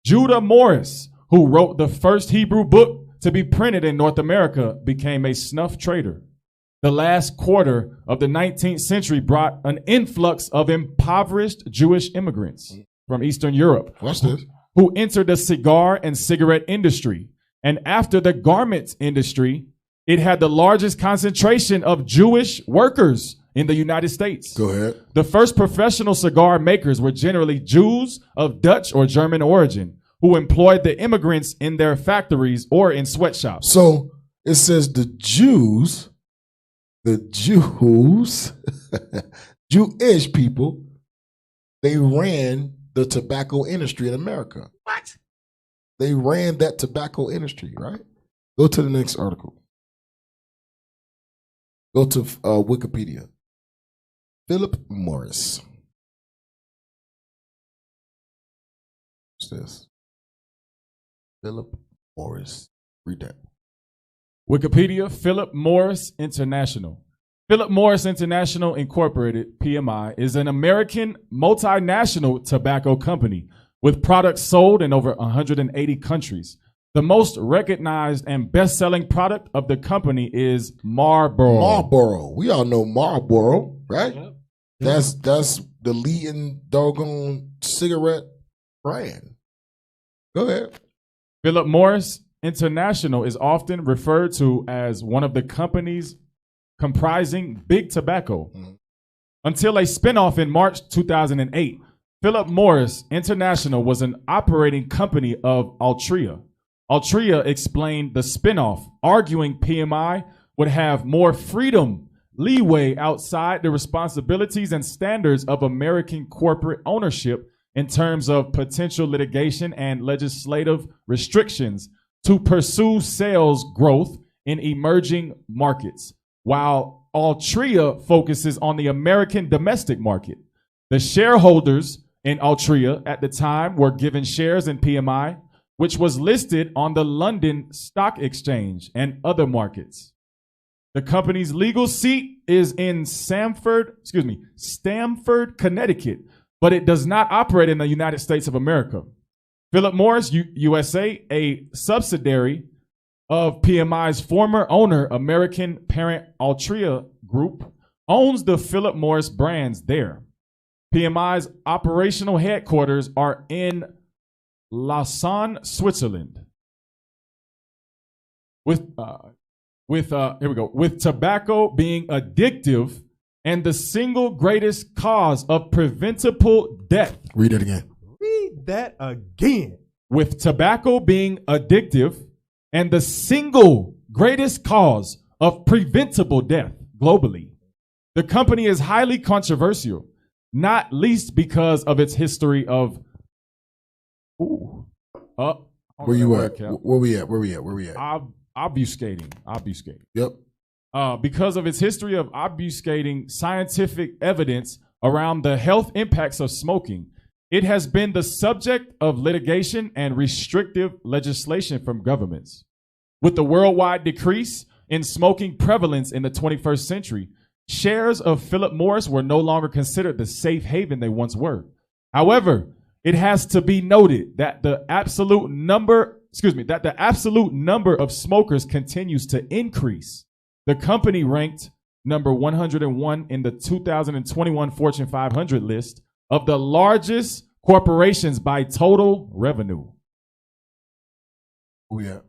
Judah Morris, who wrote the first Hebrew book to be printed in North America, became a snuff trader. The last quarter of the 19th century brought an influx of impoverished Jewish immigrants from Eastern Europe. Watch this. Who entered the cigar and cigarette industry. And after the garments industry, it had the largest concentration of Jewish workers in the United States. Go ahead. The first professional cigar makers were generally Jews of Dutch or German origin who employed the immigrants in their factories or in sweatshops. So it says the Jews, Jewish people, they ran the tobacco industry in America. What? They ran that tobacco industry, right? Go to the next article. Go to Wikipedia. Philip Morris. What's this? Philip Morris. Read that. Wikipedia, Philip Morris International. Philip Morris International Incorporated, PMI, is an American multinational tobacco company with products sold in over 180 countries. The most recognized and best-selling product of the company is Marlboro. Marlboro. We all know Marlboro, right? Yep. That's the leading doggone cigarette brand. Go ahead. Philip Morris International is often referred to as one of the companies comprising Big Tobacco. Until a spinoff in March 2008, Philip Morris International was an operating company of Altria. Altria explained the spinoff, arguing PMI would have more freedom, leeway outside the responsibilities and standards of American corporate ownership in terms of potential litigation and legislative restrictions to pursue sales growth in emerging markets, while Altria focuses on the American domestic market. The shareholders in Altria at the time were given shares in PMI, which was listed on the London Stock Exchange and other markets. The company's legal seat is in Stamford, Connecticut, but it does not operate in the United States of America. Philip Morris USA, a subsidiary of PMI's former owner, American parent Altria Group, owns the Philip Morris brands there. PMI's operational headquarters are in Lausanne, Switzerland. With tobacco being addictive and the single greatest cause of preventable death. Read it again. Read that again. With tobacco being addictive and the single greatest cause of preventable death globally, the company is highly controversial, not least because of its history of where you at? Where we at? Obfuscating. Yep. Because of its history of obfuscating scientific evidence around the health impacts of smoking, it has been the subject of litigation and restrictive legislation from governments. With the worldwide decrease in smoking prevalence in the 21st century, shares of Philip Morris were no longer considered the safe haven they once were. However, it has to be noted that the absolute number of smokers continues to increase. The company ranked number 101 in the 2021 Fortune 500 list of the largest corporations by total revenue. Oh yeah.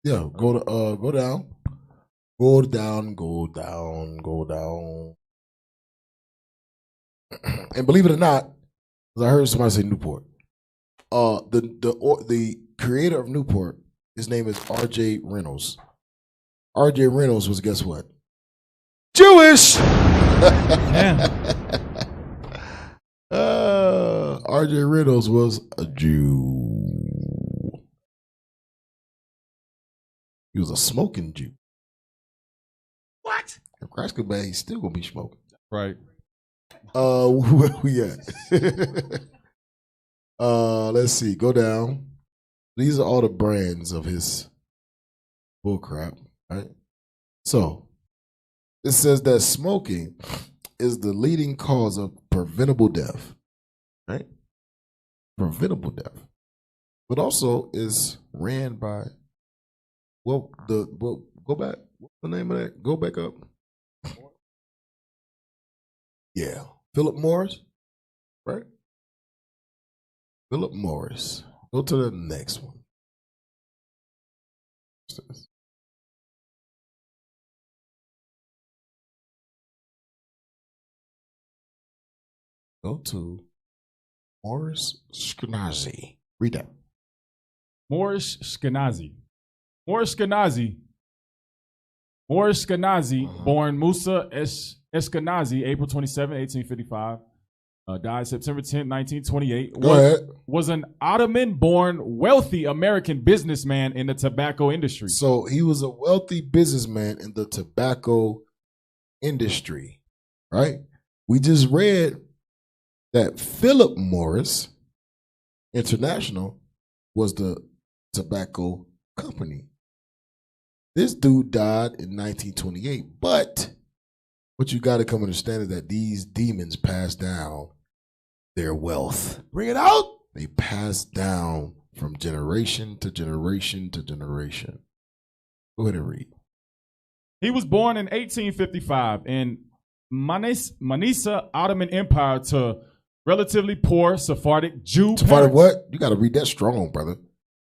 Yeah, go down. Go down. And believe it or not, because I heard somebody say Newport. The creator of Newport, his name is R.J. Reynolds. R.J. Reynolds was, guess what? Jewish. R.J. Reynolds was a Jew. He was a smoking Jew. What? If Christ could bang, he's still gonna be smoking. Right. Where we at? Let's see. Go down. These are all the brands of his bullcrap, right? So it says that smoking is the leading cause of preventable death, right? Preventable death, but also is ran by go back. What's the name of that? Go back up. Yeah. Philip Morris, right? Philip Morris. Go to the next one. Go to Morris Shkenazi. Read that. Morris Shkenazi. Morris Shkenazi, born Musa Eshkenazi, April 27, 1855. Died September 10, 1928. Was an Ottoman-born wealthy American businessman in the tobacco industry. So he was a wealthy businessman in the tobacco industry, right? We just read that Philip Morris International was the tobacco company. This dude died in 1928, but what you got to come understand is that these demons passed down their wealth. Bring it out. They passed down from generation to generation to generation. Go ahead and read. He was born in 1855 in Manisa, Ottoman Empire, to relatively poor Sephardic Jew Sephardic what? You got to read that strong, brother.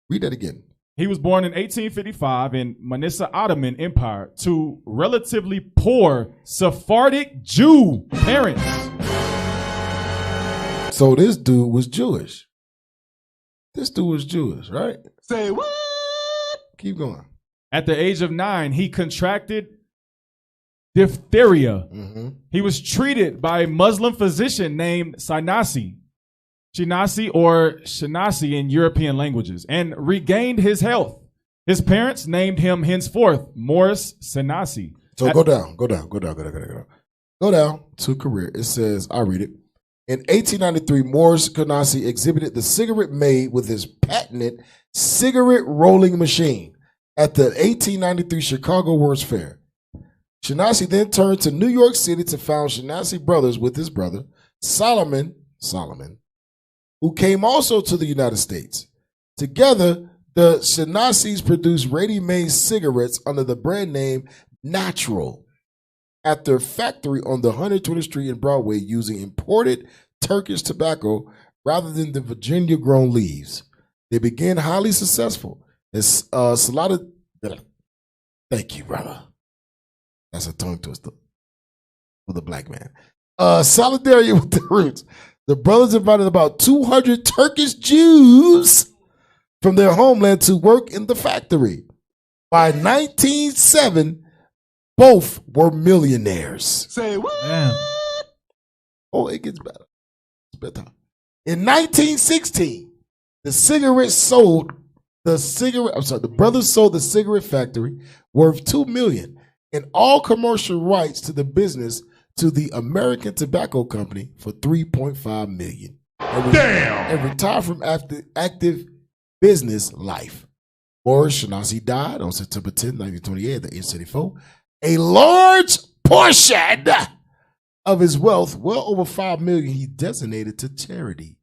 Read that again. He was born in 1855 in Manisa, Ottoman Empire, to relatively poor Sephardic Jew parents. So this dude was Jewish. This dude was Jewish, right? Say what? Keep going. At the age of 9, he contracted diphtheria. He was treated by a Muslim physician named Shinasi or Shinasi in European languages, and regained his health. His parents named him henceforth Morris Shinasi. So go down to career. It says, I'll read it. In 1893, Morris Shinasi exhibited the cigarette made with his patented cigarette rolling machine at the 1893 Chicago World's Fair. Shinasi then turned to New York City to found Shinasi Brothers with his brother, Solomon, who came also to the United States. Together, the Shinasis produced ready-made cigarettes under the brand name Natural at their factory on the 120th Street and Broadway, using imported Turkish tobacco rather than the Virginia-grown leaves. They became highly successful. Thank you, brother. That's a tongue twister for the black man. Solidarity with the roots. The brothers invited about 200 Turkish Jews from their homeland to work in the factory. By 1907, both were millionaires. Say what? Damn. Oh, it gets better. It's better. In 1916, the brothers sold the cigarette factory worth $2 million and all commercial rights to the business to the American Tobacco Company for $3.5 million. And retired from active business life. Morris Shinasi died on September 10, 1928 at the age of 74. A large portion of his wealth, well over $5 million, he designated to charity.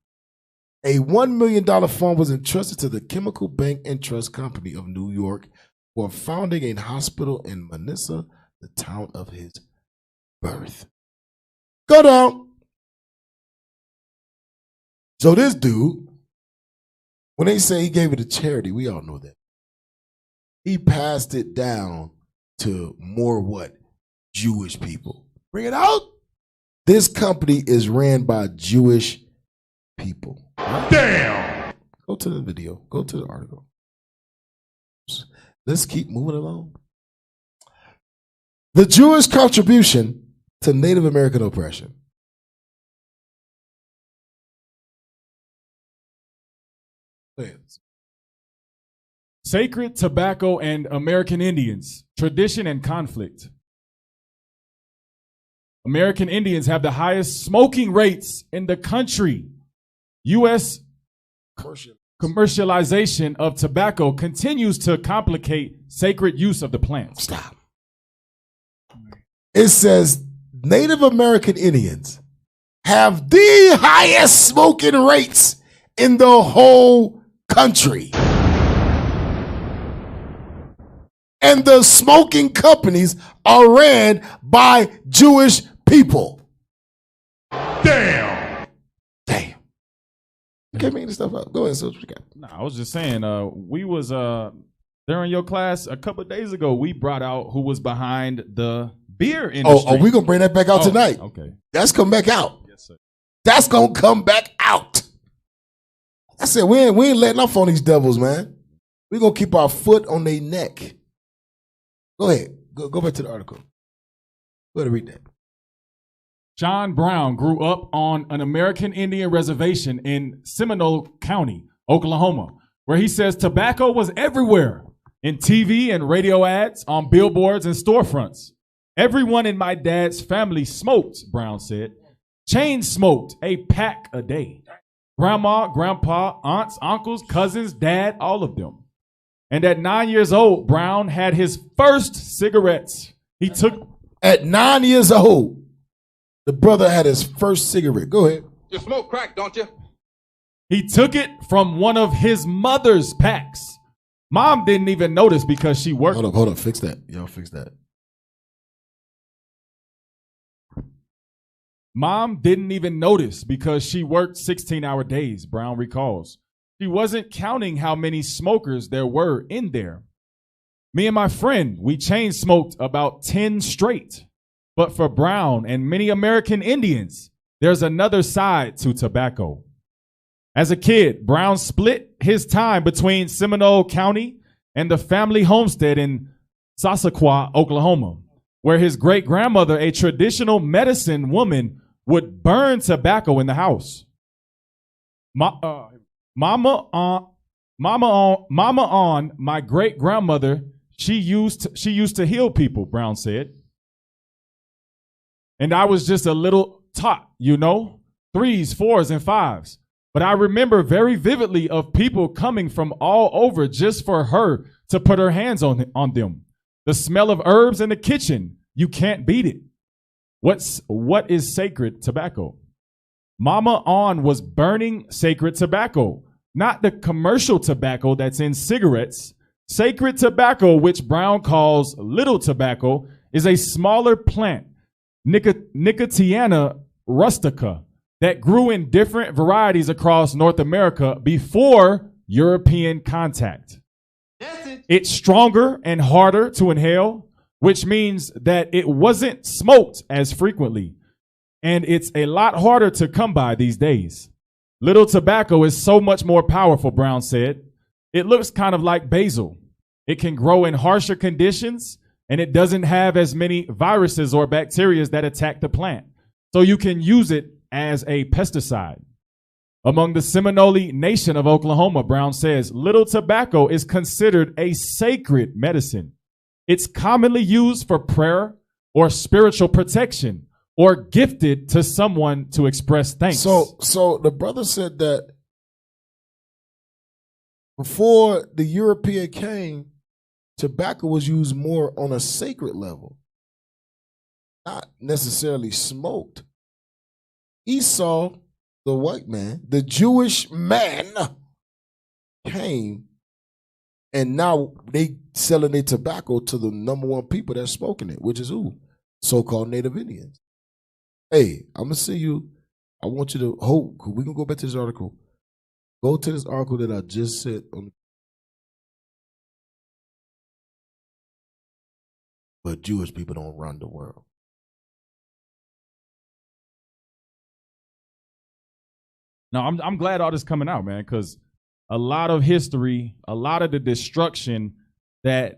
A $1 million fund was entrusted to the Chemical Bank and Trust Company of New York for founding a hospital in Manisa, the town of his birth. Go down. So this dude, when they say he gave it to charity, we all know that. He passed it down to more what? Jewish people. Bring it out. This company is ran by Jewish people. Right? Damn. Go to the video. Go to the article. Let's keep moving along. The Jewish contribution to Native American oppression. Sacred tobacco and American Indians, tradition and conflict. American Indians have the highest smoking rates in the country. U.S. commercialization of tobacco continues to complicate sacred use of the plant. Stop. It says Native American Indians have the highest smoking rates in the whole country. and the smoking companies are ran by Jewish people. Damn. You can't make this stuff up. Go ahead, so what you got? No, I was just saying, we was during your class a couple of days ago, we brought out who was behind the beer industry. Oh, we gonna bring that back out tonight. Okay. That's come back out. Yes, sir. That's gonna come back out. I said we ain't letting off on these devils, man. We're gonna keep our foot on their neck. Go ahead. Go back to the article. Go ahead and read that. John Brown grew up on an American Indian reservation in Seminole County, Oklahoma, where he says tobacco was everywhere in TV and radio ads, on billboards and storefronts. Everyone in my dad's family smoked, Brown said. Chain smoked a pack a day. Grandma, grandpa, aunts, uncles, cousins, dad, all of them. And at 9 years old, Brown had his first cigarettes. He took... At 9 years old, the brother had his first cigarette. Go ahead. You smoke crack, don't you? He took it from one of his mother's packs. Mom didn't even notice because she worked. Hold up. Fix that. Y'all fix that. Mom didn't even notice because she worked 16-hour days, Brown recalls. She wasn't counting how many smokers there were in there. Me and my friend, we chain smoked about 10 straight. But for Brown and many American Indians, there's another side to tobacco. As a kid, Brown split his time between Seminole County and the family homestead in Sassaquah, Oklahoma, where his great-grandmother, a traditional medicine woman, would burn tobacco in the house. Mama on my great-grandmother, she used to heal people, Brown said. And I was just a little tot, 3s, 4s, and 5s. But I remember very vividly of people coming from all over just for her to put her hands on them. The smell of herbs in the kitchen, you can't beat it. What is sacred tobacco? Mama On was burning sacred tobacco, not the commercial tobacco that's in cigarettes. Sacred tobacco, which Brown calls little tobacco, is a smaller plant, Nicotiana rustica, that grew in different varieties across North America before European contact. It's stronger and harder to inhale, which means that it wasn't smoked as frequently, and it's a lot harder to come by these days. Little tobacco is so much more powerful, Brown said. It looks kind of like basil. It can grow in harsher conditions, and it doesn't have as many viruses or bacteria that attack the plant. So you can use it as a pesticide. Among the Seminole Nation of Oklahoma, Brown says, little tobacco is considered a sacred medicine. It's commonly used for prayer or spiritual protection or gifted to someone to express thanks. So the brother said that before the European came, tobacco was used more on a sacred level, not necessarily smoked. Esau, the white man, the Jewish man, came, and now they selling their tobacco to the number one people that's smoking it, which is who? So-called Native Indians. Hey, I'm going to see you. I want you to hold. We're going to go back to this article. Go to this article that I just said on. But Jewish people don't run the world. No, I'm glad all this coming out, man, because a lot of history, a lot of the destruction a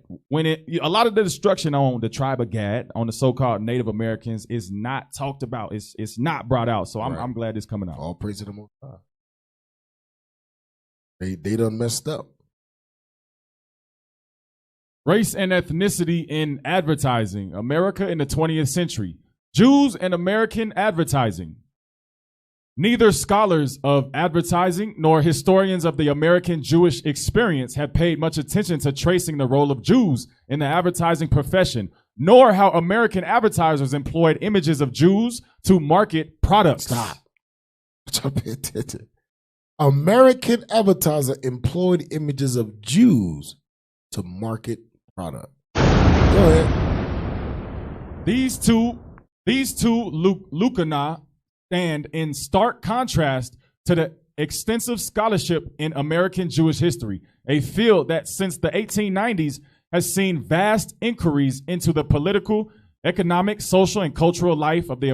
lot of the destruction on the tribe of Gad, on the so-called Native Americans, is not talked about. It's not brought out. So I'm glad this coming out. All praise to the Most High. They done messed up. Race and ethnicity in advertising. America in the 20th century. Jews and American advertising. Neither scholars of advertising nor historians of the American Jewish experience have paid much attention to tracing the role of Jews in the advertising profession, nor how American advertisers employed images of Jews to market products. Stop. Pay attention. American advertiser employed images of Jews to market product. Go ahead. These two Lucana stand in stark contrast to the extensive scholarship in American Jewish history, a field that since the 1890s has seen vast inquiries into the political, economic, social, and cultural life of the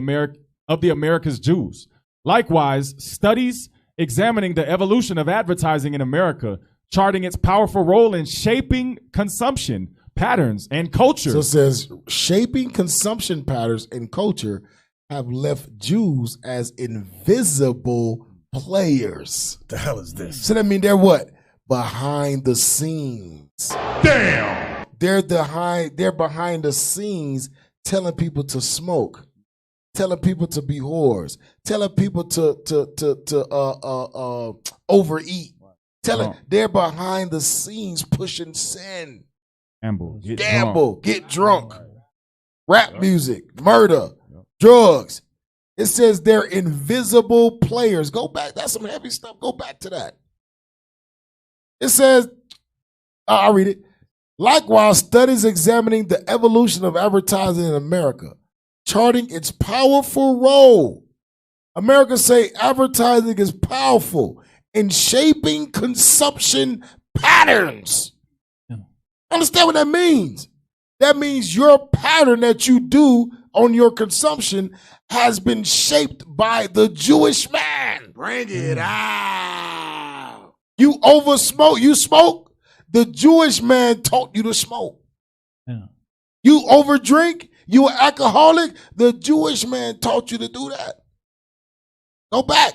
America's Jews. Likewise, studies examining the evolution of advertising in America, charting its powerful role in shaping consumption patterns and culture. So it says, shaping consumption patterns and culture have left Jews as invisible players. The hell is this? So that means they're what? Behind the scenes. Damn! They're behind the scenes telling people to smoke, telling people to be whores, telling people to overeat. They're behind the scenes pushing sin. Gamble, get drunk, rap music, murder, drugs. It says they're invisible players. Go back. That's some heavy stuff. Go back to that. It says, I'll read it. Likewise, studies examining the evolution of advertising in America, charting its powerful role. America say advertising is powerful in shaping consumption patterns. Understand what that means? That means your pattern that you do on your consumption has been shaped by the Jewish man. Bring it out. You oversmoke, you smoke, the Jewish man taught you to smoke. Yeah. You overdrink, you an alcoholic, the Jewish man taught you to do that. Go back.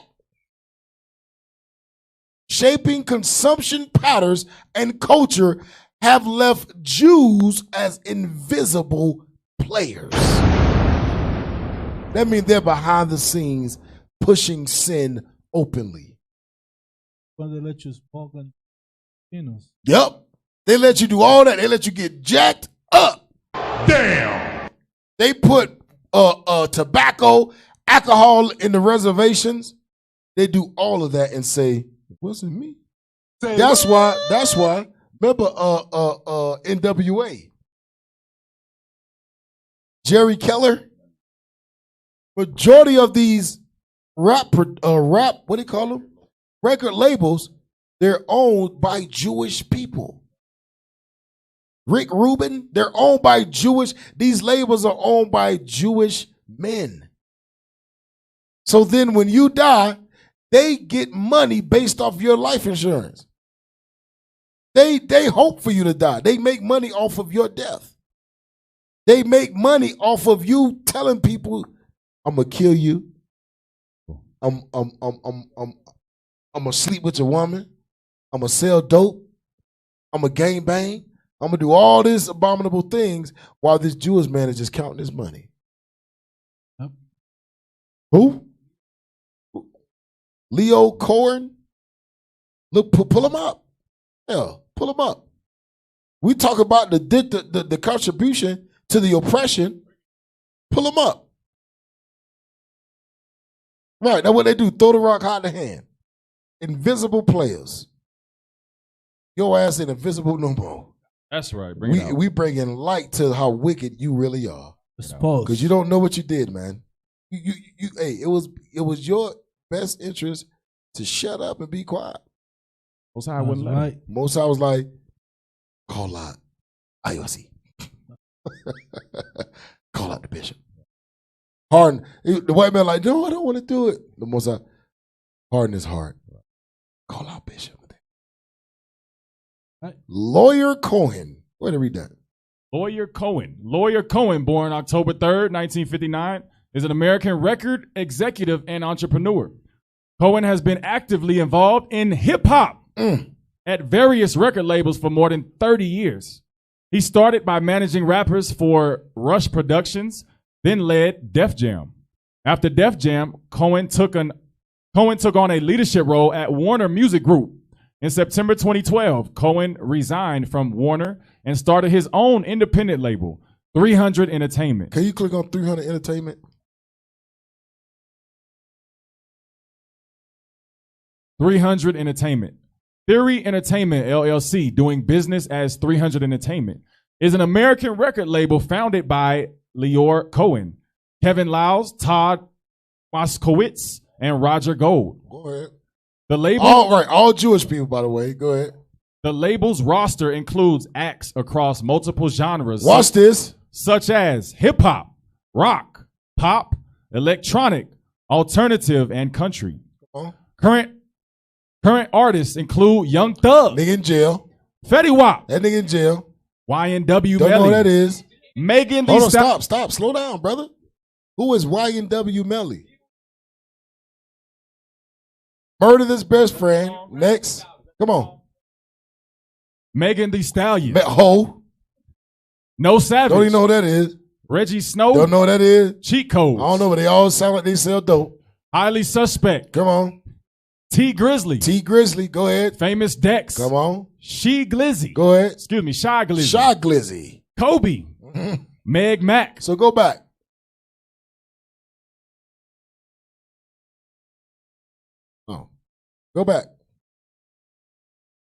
Shaping consumption patterns and culture have left Jews as invisible players. That means they're behind the scenes pushing sin openly. When they let you smoke and Yep. They let you do all that. They let you get jacked up. Damn. They put tobacco, alcohol in the reservations. They do all of that and say, it wasn't me. That's why. Remember NWA? Jerry Keller? Majority of these rap, what do you call them? Record labels, they're owned by Jewish people. Rick Rubin, they're owned by these labels are owned by Jewish men. So then when you die, they get money based off your life insurance. They hope for you to die. They make money off of your death. They make money off of you telling people, I'm gonna kill you. I'm gonna sleep with your woman. I'm gonna sell dope. I'm gonna gang bang. I'm gonna do all these abominable things while this Jewish man is just counting his money. Yep. Who? Leo Cohen? Look, pull him up. Yeah, pull him up. We talk about the contribution to the oppression. Pull him up. Right, that's what they do. Throw the rock high in the hand. Invisible players. Your ass ain't invisible no more. That's right. We bringing light to how wicked you really are. Because you don't know what you did, man. Hey, it was your best interest to shut up and be quiet. Most High wouldn't let it. Most High was like, call out IOC. Call out the bishop. Harden, the white man like, no, I don't want to do it. The Most High, harden his heart. Call out bishop. Right. Lawyer Cohen. Where to read that? Lawyer Cohen, born October 3rd, 1959, is an American record executive and entrepreneur. Cohen has been actively involved in hip-hop at various record labels for more than 30 years. He started by managing rappers for Rush Productions, then led Def Jam. After Def Jam, Cohen took on a leadership role at Warner Music Group. In September 2012, Cohen resigned from Warner and started his own independent label, 300 Entertainment. Can you click on 300 Entertainment? 300 Entertainment. Theory Entertainment, LLC, doing business as 300 Entertainment. is an American record label founded by Leor Cohen, Kevin Liles, Todd Moskowitz, and Roger Gold. Go ahead. The label, all Jewish people, by the way. Go ahead. The label's roster includes acts across multiple genres. Watch this. Such as hip hop, rock, pop, electronic, alternative, and country. Current artists include Young Thug, nigga in jail. Fetty Wap, that nigga in jail. YNW Don't Melly. know who that is. Megan Hold Thee on, Stallion. stop, slow down, brother. Who is YNW Melly? Murder this best friend. Next, come on. Megan Thee Stallion. Ho. No Savage. Don't even know who that is. Reggie Snow. Don't know who that is. Cheat Codes. I don't know, but they all sound like they sell dope. Highly Suspect. Come on. T Grizzly. T Grizzly, go ahead. Famous Dex. Come on. She Glizzy. Go ahead. Excuse me, Shy Glizzy. Shy Glizzy. Kobe. Meg Mac. So go back. Oh. Go back.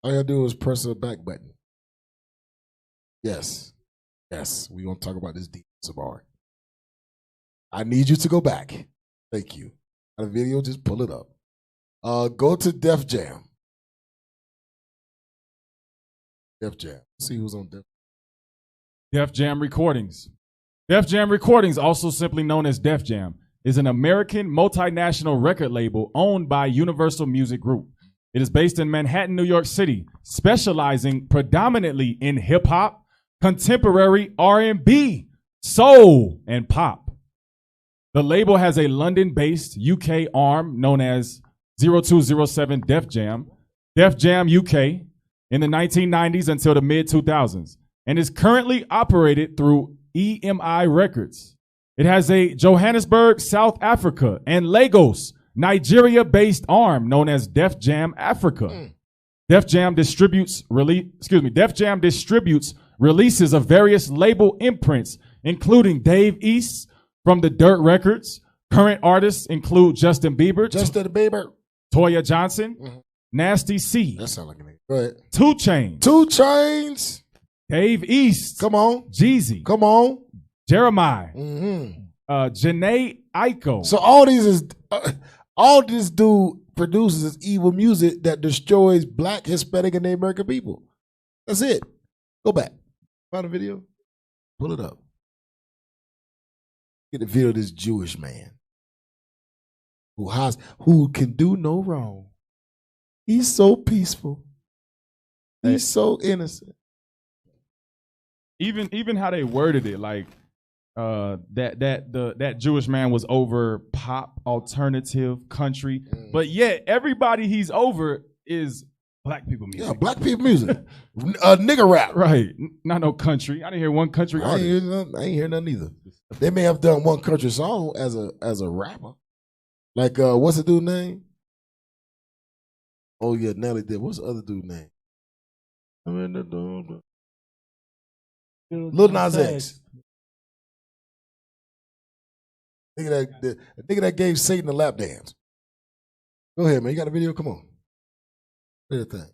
All you gotta do is press the back button. Yes. Yes. We're gonna talk about this deep art. I need you to go back. Thank you. Got a video, just pull it up. Go to Def Jam. Def Jam. See who's on Def. Def Jam Recordings. Def Jam Recordings, also simply known as Def Jam, is an American multinational record label owned by Universal Music Group. It is based in Manhattan, New York City, specializing predominantly in hip-hop, contemporary R&B, soul, and pop. The label has a London-based UK arm known as 0207 Def Jam UK, in the 1990s until the mid-2000s, and is currently operated through EMI Records. It has a Johannesburg, South Africa, and Lagos, Nigeria-based arm known as Def Jam Africa. Def Jam distributes releases of various label imprints, including Dave East from the Dirt Records. Current artists include Justin Bieber, Toya Johnson, Nasty C. That sounds like a nigga. Go ahead. 2 Chainz. 2 Chainz. Dave East. Come on. Jeezy. Come on. Jeremiah. Janae Aiko. So all these is all this dude produces is evil music that destroys Black, Hispanic, and Native American people. That's it. Go back. Find a video. Pull it up. Get the video of this Jewish man who can do no wrong. He's so peaceful. He's so innocent. Even how they worded it, like that Jewish man was over pop, alternative, country, but yet everybody he's over is Black people music. Yeah, Black people music. Nigga rap. Right. Not no country. I didn't hear one country artist. I ain't hear none either. They may have done one country song as a rapper. Like what's the dude's name? Oh yeah, Nelly did. What's the other dude's name? Lil Nas X. Nigga that gave Satan a lap dance. Go ahead, man. You got a video? Come on. Look at that.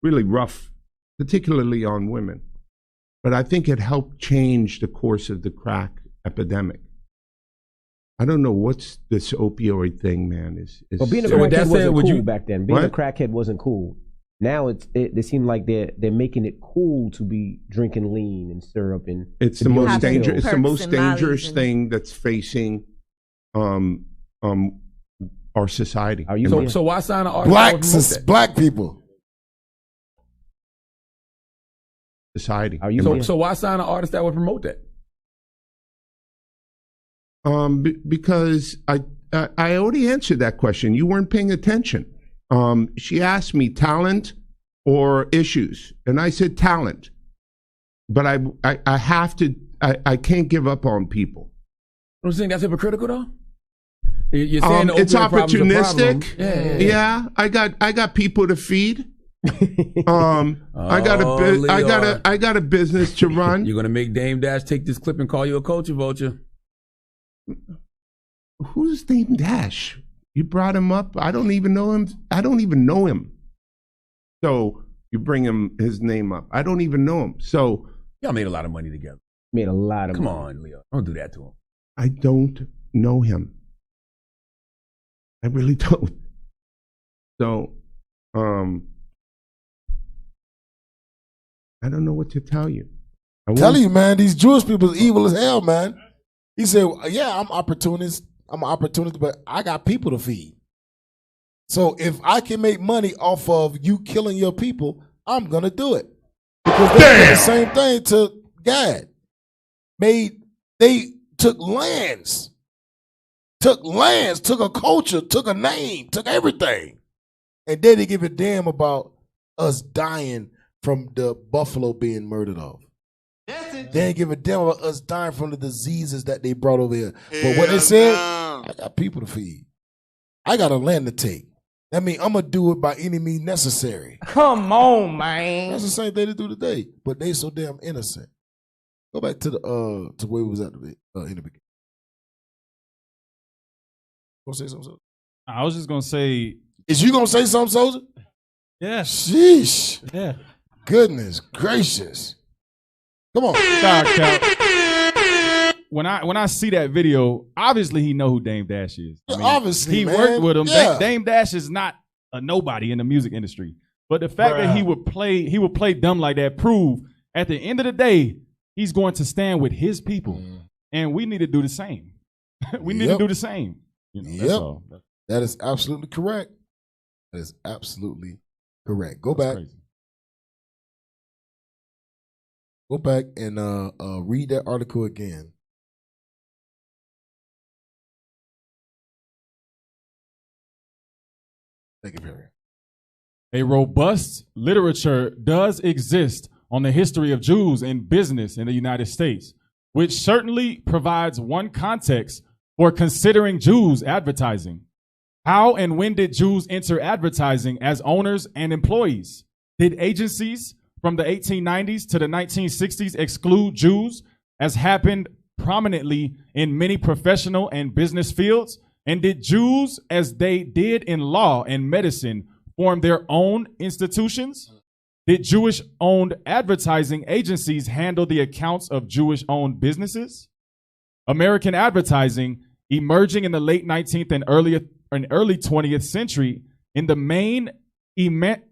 Really rough, particularly on women. But I think it helped change the course of the crack epidemic. I don't know what's this opioid thing, man. Well, being a crackhead wasn't cool back then. Being a crackhead wasn't cool. Now they seem like they're making it cool to be drinking lean and syrup and it's the most dangerous. It's the most dangerous thing that's facing our society. So why sign an artist? Black people. Society. So why sign an artist that would promote that? Because I already answered that question. You weren't paying attention. She asked me talent or issues, and I said talent. But I have to. I can't give up on people. Don't you think that's hypocritical though? You're saying it's opportunistic. Yeah. I got people to feed. I got a business to run. You're gonna make Dame Dash take this clip and call you a culture vulture. Who's Dame Dash? You brought him up. I don't even know him. So You bring his name up. I don't even know him. So y'all made a lot of money together. Made a lot of Come money. on, Leo. Don't do that to him. I don't know him. I really don't. So, I don't know what to tell you. I'm telling you, man, these Jewish people is evil as hell, man. He said, yeah, I'm opportunist, but I got people to feed. So if I can make money off of you killing your people, I'm going to do it. Because they did the same thing to God. They took lands, took a culture, took a name, took everything. And they didn't give a damn about us dying from the buffalo being murdered off. They didn't give a damn about us dying from the diseases that they brought over here. But what they said, I got people to feed. I got a land to take. That means I'm going to do it by any means necessary. Come on, man. That's the same thing they do today. But they so damn innocent. Go back to the to where we was at in the beginning. Want to say something, Soldier? I was just going to say. Is you going to say something, Soldier? Yeah. Sheesh. Yeah. Goodness gracious. Come on. When I see that video, obviously he know who Dame Dash is. I mean, obviously, he man. worked with him. Yeah. Dame Dash is not a nobody in the music industry. But the fact that he would play dumb like that prove at the end of the day he's going to stand with his people, and we need to do the same. We need to do the same. You know, that's all. That is absolutely correct. That is absolutely correct. Go back. Crazy. Go back and read that article again. Thank you, Perry. A robust literature does exist on the history of Jews in business in the United States, which certainly provides one context for considering Jews advertising. How and when did Jews enter advertising as owners and employees? Did agencies from the 1890s to the 1960s exclude Jews, as happened prominently in many professional and business fields? And did Jews, as they did in law and medicine, form their own institutions? Did Jewish-owned advertising agencies handle the accounts of Jewish-owned businesses? American advertising, emerging in the late 19th and early 20th century, in the main emanated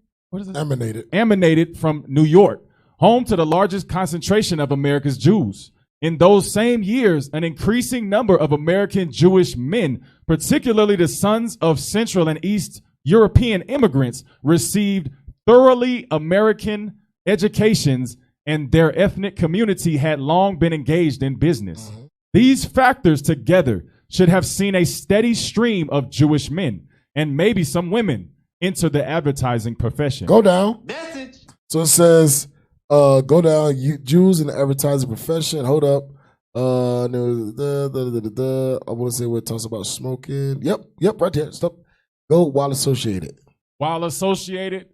from New York, home to the largest concentration of America's Jews. In those same years, an increasing number of American Jewish men, particularly the sons of Central and East European immigrants, received thoroughly American educations, and their ethnic community had long been engaged in business. These factors together should have seen a steady stream of Jewish men, and maybe some women, enter the advertising profession. Go down. Message. So it says, go down, Jews in the advertising profession. Hold up. I want to say where it talks about smoking. Yep, right there. Stop. Go while associated. While associated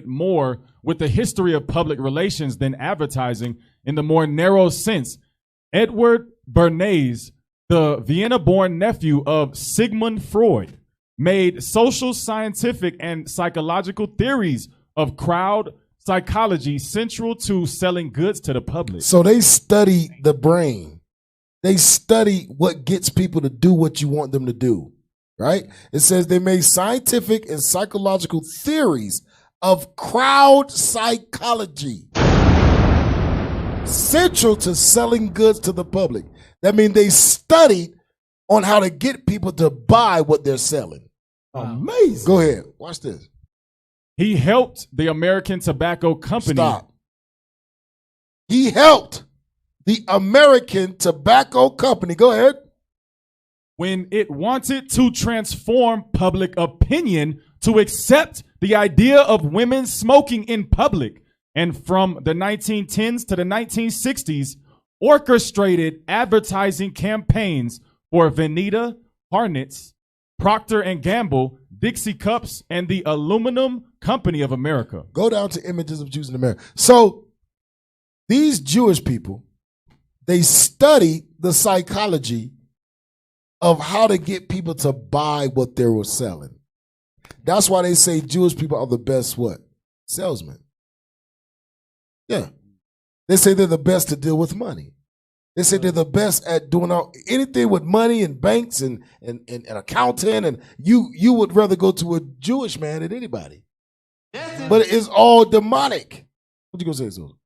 more with the history of public relations than advertising in the more narrow sense, Edward Bernays, the Vienna-born nephew of Sigmund Freud, made social, scientific, and psychological theories of crowd psychology central to selling goods to the public. So they study the brain. They study what gets people to do what you want them to do, right? It says they made scientific and psychological theories of crowd psychology central to selling goods to the public. That means they studied on how to get people to buy what they're selling. Amazing. Go ahead. Watch this. He helped the American Tobacco Company. Stop. He helped the American Tobacco Company. Go ahead. When it wanted to transform public opinion to accept the idea of women smoking in public, and from the 1910s to the 1960s, orchestrated advertising campaigns for Veneta, Harnitz, Procter & Gamble, Dixie Cups, and the Aluminum Company of America. Go down to images of Jews in America. So these Jewish people, they study the psychology of how to get people to buy what they were selling. That's why they say Jewish people are the best what? salesmen. Yeah. They say they're the best to deal with money. They say they're the best at doing anything with money and banks and accounting. And you would rather go to a Jewish man than anybody. But it's all demonic. What you gonna say, Susan?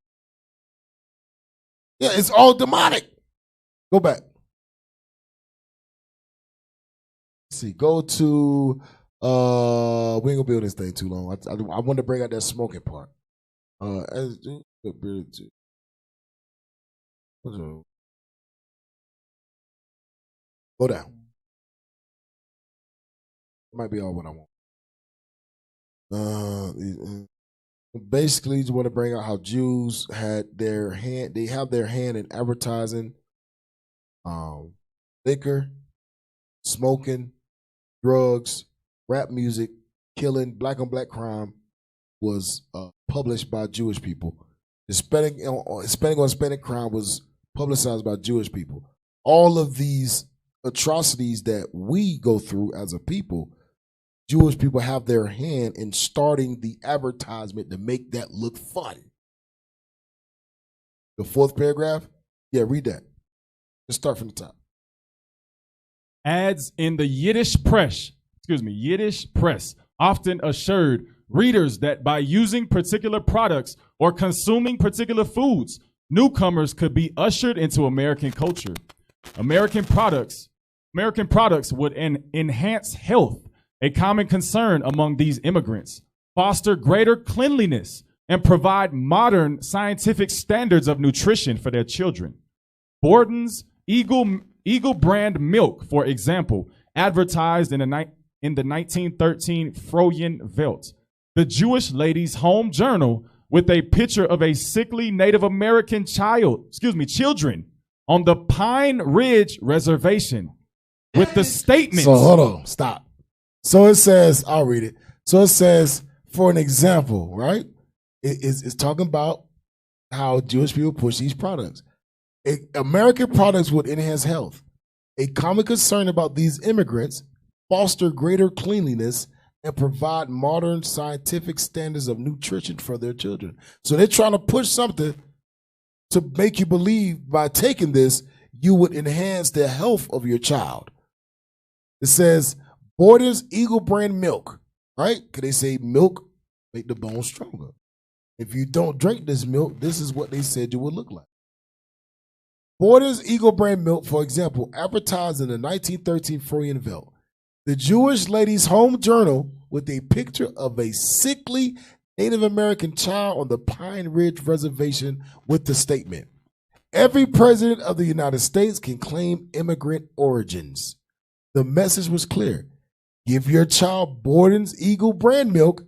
Yeah, it's all demonic. Go back. Let's see. Go to we ain't gonna build this thing too long. I want to bring out that smoking part. Go down. Might be all what I want. Basically, you want to bring out how Jews had their hand. They have their hand in advertising, liquor, smoking, drugs, rap music, killing, black on black crime was published by Jewish people. Hispanic on Hispanic crime was publicized by Jewish people. All of these atrocities that we go through as a people, Jewish people have their hand in starting the advertisement to make that look fun. The fourth paragraph? Yeah, read that. Let's start from the top. Ads in the Yiddish press often assured readers that by using particular products or consuming particular foods, newcomers could be ushered into American culture. American products would enhance health, a common concern among these immigrants, foster greater cleanliness, and provide modern scientific standards of nutrition for their children. Borden's Eagle brand milk, for example, advertised in the 1913 Froyen Welt, the Jewish Lady's Home Journal, with a picture of a sickly Native American children on the Pine Ridge Reservation, with the statement. So hold on, stop. So it says, I'll read it. So it says, for an example, right? It's talking about how Jewish people push these products. American products would enhance health. A common concern about these immigrants, foster greater cleanliness, and provide modern scientific standards of nutrition for their children. So they're trying to push something to make you believe by taking this, you would enhance the health of your child. It says, Borden's Eagle brand milk, right? Because they say milk make the bones stronger. If you don't drink this milk, this is what they said you would look like. Borden's Eagle brand milk, for example, advertised in the 1913 Froyen Welt, the Jewish Lady's Home Journal, with a picture of a sickly Native American child on the Pine Ridge Reservation, with the statement, every president of the United States can claim immigrant origins. The message was clear. Give your child Borden's Eagle brand milk,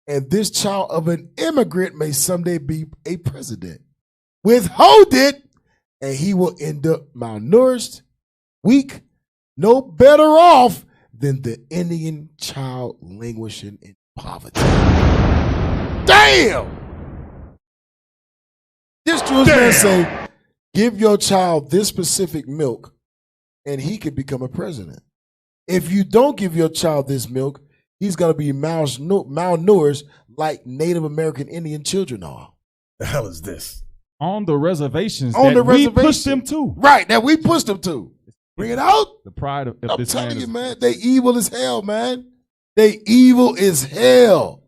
and this child of an immigrant may someday be a president. Withhold it, and he will end up malnourished, weak, no better off than the Indian child languishing in poverty. Damn! This Jewish man say, give your child this specific milk, and he could become a president. If you don't give your child this milk, he's going to be malnourished like Native American Indian children are. The hell is this? On the reservations we pushed them to. Right, that we pushed them to. Bring it out. The pride of I'm this telling man you, man, they evil as hell, man. They evil as hell.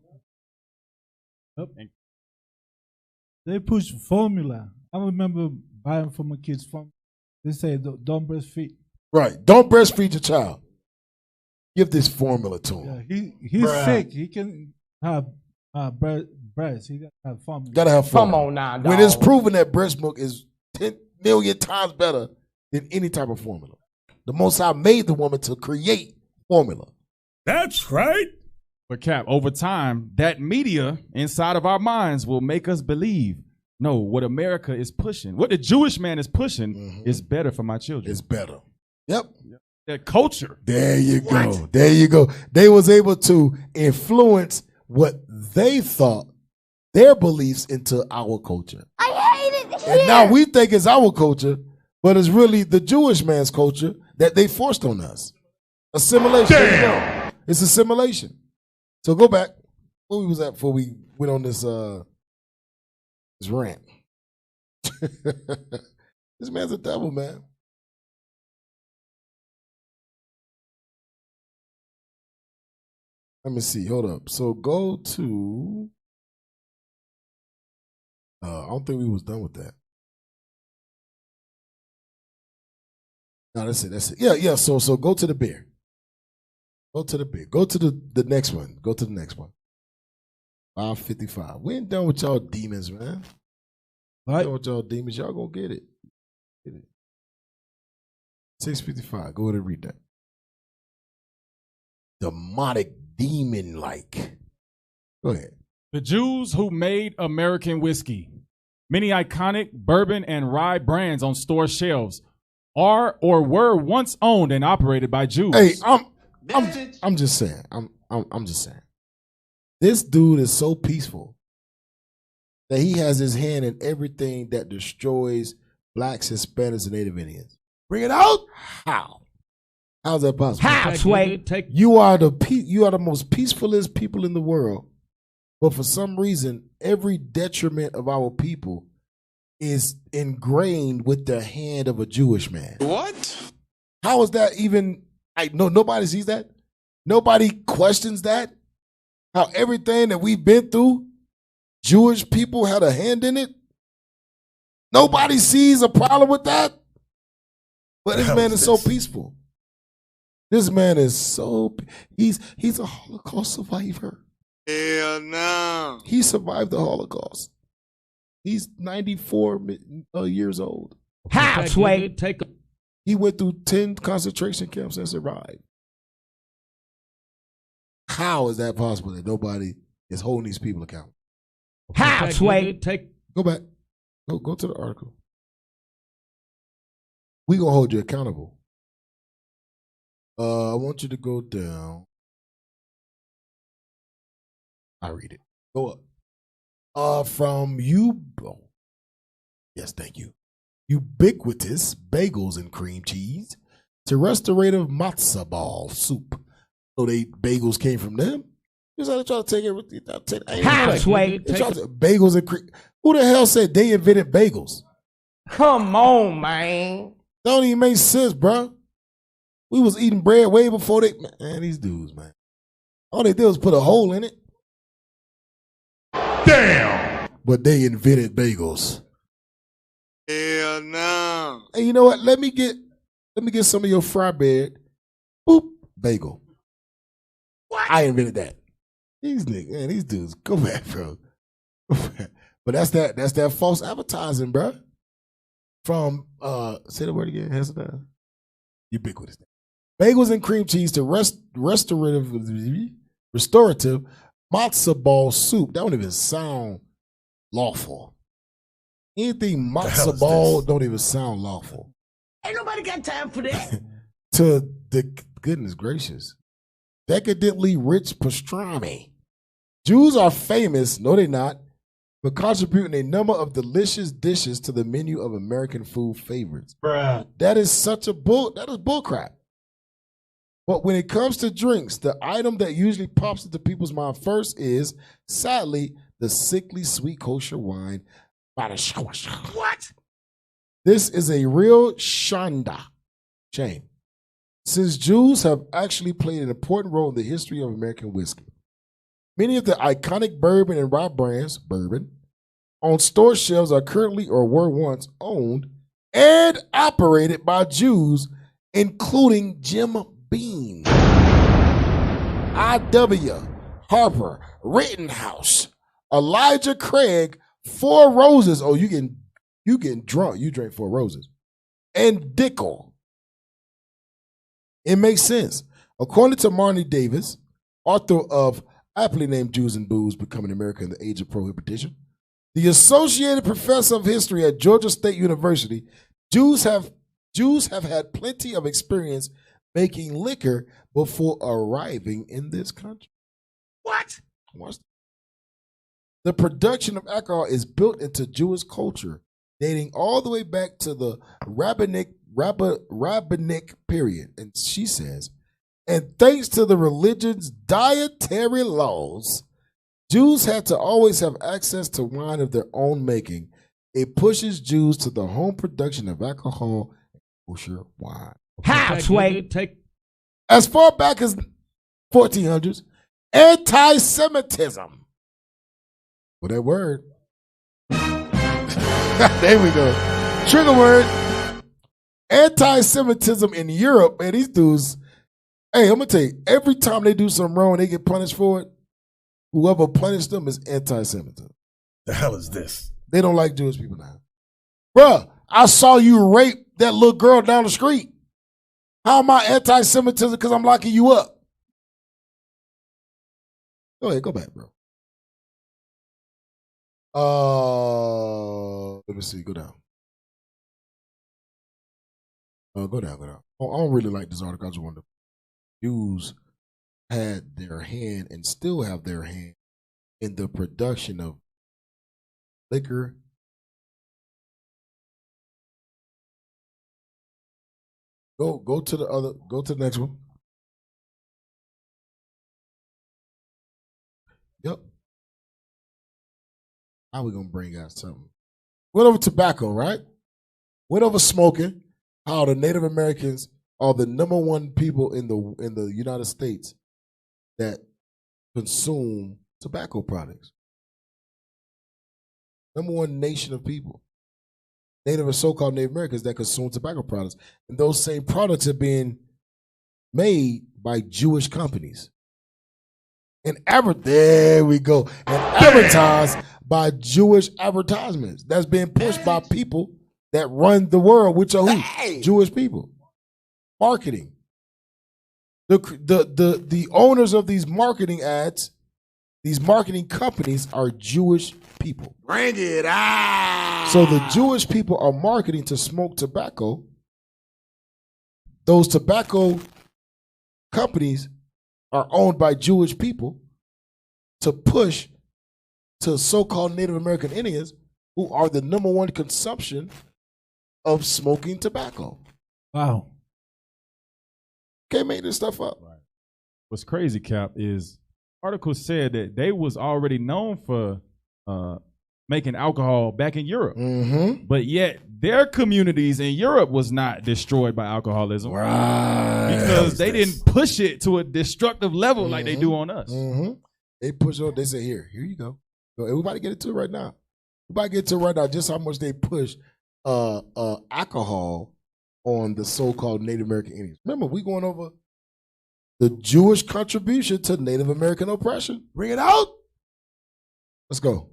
They push formula. I remember buying for my kids formula. They say don't breastfeed. Right, don't breastfeed your child. Give this formula to him. Yeah, he's sick. He can have breast. He got to have formula. Gotta have formula. Come on now, dog. When it's proven that breast milk is 10 million times better than any type of formula. The Most High made the woman to create formula. That's right. But Cap, over time, that media inside of our minds will make us believe, no, what America is pushing, what the Jewish man is pushing is better for my children. It's better. Yep. Their culture. There you go. There you go. They was able to influence what they thought, their beliefs, into our culture. I hate it here. And now we think it's our culture, but it's really the Jewish man's culture that they forced on us. Assimilation. There you go. It's assimilation. So go back. Where we was at before we went on this rant? This man's a devil, man. Let me see. Hold up. So go to. I don't think we was done with that. No, that's it. That's it. Yeah. So go to the beer. Go to the beer. Go to the next one. Go to the next one. 555. We ain't done with y'all demons, man. Right. Done with y'all demons. Y'all gonna get it. 655. Go ahead and read that. Demonic, demon-like. Go ahead. The Jews who made American whiskey. Many iconic bourbon and rye brands on store shelves are or were once owned and operated by Jews. Hey, I'm just saying. I'm just saying. This dude is so peaceful that he has his hand in everything that destroys blacks, Hispanics, and Native Indians. Bring it out. How? How's that possible? How, Sway? You are the most peacefulest people in the world, but for some reason, every detriment of our people is ingrained with the hand of a Jewish man. What? How is that even? Nobody sees that. Nobody questions that. How everything that we've been through, Jewish people had a hand in it. Nobody sees a problem with that. But this man is so peaceful. This man is so, he's a Holocaust survivor. Hell no. He survived the Holocaust. He's 94 years old. How, Sway? He went through 10 concentration camps and survived. How is that possible that nobody is holding these people accountable? How, Sway? Go back. Go to the article. We're going to hold you accountable. I want you to go down. I read it. Go up. From yes, thank you. Ubiquitous bagels and cream cheese to restorative matzo ball soup. So bagels came from them. You try to take it. How, Sway? Bagels and cream. Who the hell said they invented bagels? Come on, man. Don't even make sense, bro. We was eating bread way before man, these dudes, man. All they did was put a hole in it. Damn. But they invented bagels. Hell no. Hey, you know what? Let me get some of your fry bread. Boop, bagel. What? I invented that. These niggas, man, these dudes, go back, bro. But that's that false advertising, bro. From say the word again, ubiquitous. Bagels and cream cheese to restorative matzo ball soup. That don't even sound lawful. Anything matzo ball don't even sound lawful. Ain't nobody got time for that. To the goodness gracious. Decadently rich pastrami. Jews are famous, no they're not, for contributing a number of delicious dishes to the menu of American food favorites. Bruh. That is bullcrap. But when it comes to drinks, the item that usually pops into people's mind first is, sadly, the sickly sweet kosher wine. What? This is a real shame. Since Jews have actually played an important role in the history of American whiskey. Many of the iconic bourbon and rye brands, on store shelves are currently or were once owned and operated by Jews, including Jim Beam, I.W. Harper, Rittenhouse, Elijah Craig, Four Roses. Oh, you getting drunk. You drink Four Roses. And Dickel. It makes sense. According to Marnie Davis, author of aptly named Jews and Booze, Becoming America in the Age of Prohibition, the Associated Professor of History at Georgia State University, Jews have had plenty of experience making liquor before arriving in this country. What? The production of alcohol is built into Jewish culture, dating all the way back to the rabbinic period. And she says, and thanks to the religion's dietary laws, Jews had to always have access to wine of their own making. It pushes Jews to the home production of alcohol and kosher wine. How, Sway? As far back as 1400s, anti-Semitism. Well, that word. There we go. Trigger word. Anti-Semitism in Europe, man, these dudes, hey, I'm going to tell you, every time they do something wrong and they get punished for it, whoever punished them is anti-Semitism. The hell is this? They don't like Jewish people now. Bruh, I saw you rape that little girl down the street. How am I anti-Semitism because I'm locking you up? Go ahead, go back, bro. Let me see, go down. Go down. I don't really like this article. I just wonder. Jews had their hand and still have their hand in the production of liquor. Go to the next one. Yep. How we gonna bring out something? Went over tobacco, right? Went over smoking. How the Native Americans are the number one people in the United States that consume tobacco products. Number one nation of people. Native or so-called Native Americans that consume tobacco products. And those same products are being made by Jewish companies. And there we go. And advertised by Jewish advertisements. That's being pushed by people that run the world, which are who? Jewish people. Marketing. The owners of these marketing ads, these marketing companies are Jewish people. Bring it out. So the Jewish people are marketing to smoke tobacco. Those tobacco companies are owned by Jewish people to push to so-called Native American Indians who are the number one consumption of smoking tobacco. Wow. Can't make this stuff up. Right. What's crazy, Cap, is article said that they was already known for making alcohol back in Europe. Mm-hmm. But yet their communities in Europe was not destroyed by alcoholism. Right. Because they didn't push it to a destructive level like they do on us. Mm-hmm. They push it, they say, here you go. Everybody get into it right now. Everybody get into it right now just how much they push alcohol on the so-called Native American Indians. Remember, we going over the Jewish contribution to Native American oppression. Bring it out. Let's go.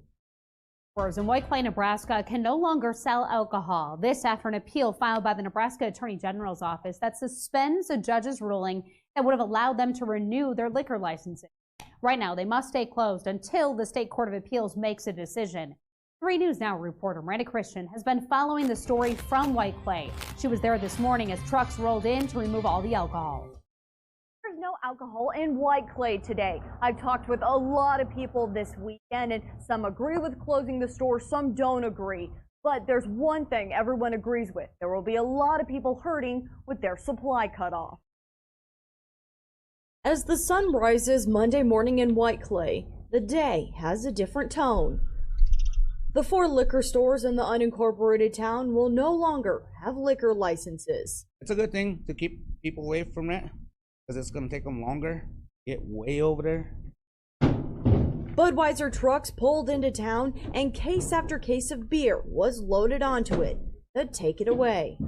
In White Clay, Nebraska can no longer sell alcohol. This after an appeal filed by the Nebraska Attorney General's office that suspends a judge's ruling that would have allowed them to renew their liquor licenses. Right now, they must stay closed until the State Court of Appeals makes a decision. 3 News Now reporter Miranda Christian has been following the story from White Clay. She was there this morning as trucks rolled in to remove all the alcohol. There's no alcohol in White Clay today. I've talked with a lot of people this weekend, and some agree with closing the store, some don't agree. But there's one thing everyone agrees with. There will be a lot of people hurting with their supply cut off. As the sun rises Monday morning in White Clay, the day has a different tone. The 4 liquor stores in the unincorporated town will no longer have liquor licenses. It's a good thing to keep people away from it because it's going to take them longer. Get way over there. Budweiser trucks pulled into town and case after case of beer was loaded onto it to take it away.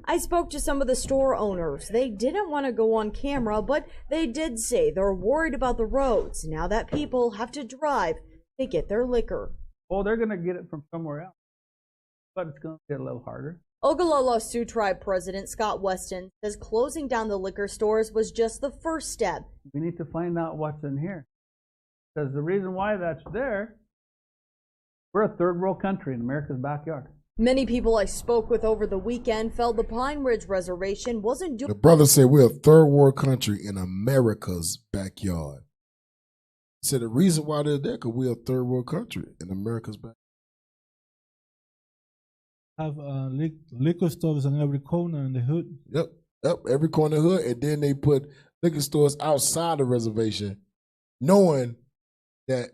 I spoke to some of the store owners. They didn't want to go on camera, but they did say they're worried about the roads now that people have to drive to get their liquor. Well, they're going to get it from somewhere else, but it's going to get a little harder. Ogallala Sioux Tribe President Scott Weston says closing down the liquor stores was just the first step. We need to find out what's in here. Because the reason why that's there, we're a third world country in America's backyard. Many people I spoke with over the weekend felt the Pine Ridge Reservation wasn't doing... The brother said we're a third world country in America's backyard. He said the reason why they're there because we're a third world country in America's backyard. Have liquor stores on every corner in the hood. Yep, every corner of the hood. And then they put liquor stores outside the reservation, knowing that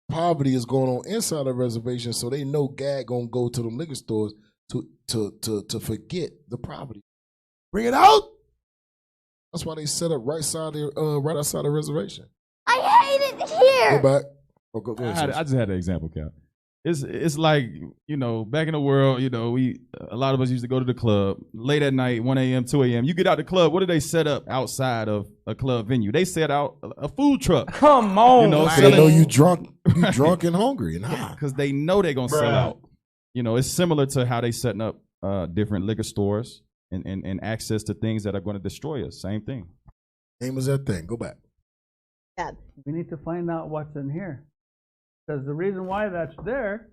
poverty is going on inside the reservation, so they know Gad gonna go to them liquor stores to forget the poverty. Bring it out. That's why they set up right outside the reservation. I hate it here. Go back. Oh, go ahead, I just had an example, Cal. It's like, back in the world, a lot of us used to go to the club late at night, 1 a.m., 2 a.m. You get out the club, what do they set up outside of a club venue? They set out a food truck. Come on, they know you drunk and hungry and high. Because they know they're gonna sell out. It's similar to how they setting up different liquor stores and access to things that are going to destroy us. Same thing. Name is that thing. Go back. We need to find out what's in here. Because the reason why that's there,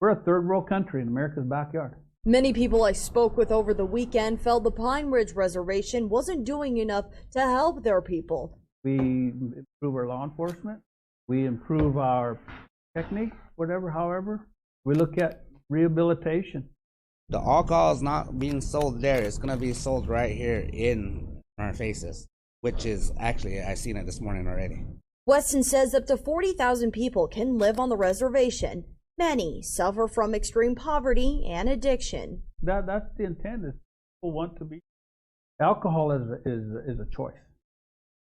we're a third world country in America's backyard. Many people I spoke with over the weekend felt the Pine Ridge Reservation wasn't doing enough to help their people. We improve our law enforcement. We improve our techniques, however. We look at rehabilitation. The alcohol is not being sold there. It's going to be sold right here in our faces, which is actually, I seen it this morning already. Weston says up to 40,000 people can live on the reservation. Many suffer from extreme poverty and addiction. That's the intent. Is people want to be. Alcohol is a choice.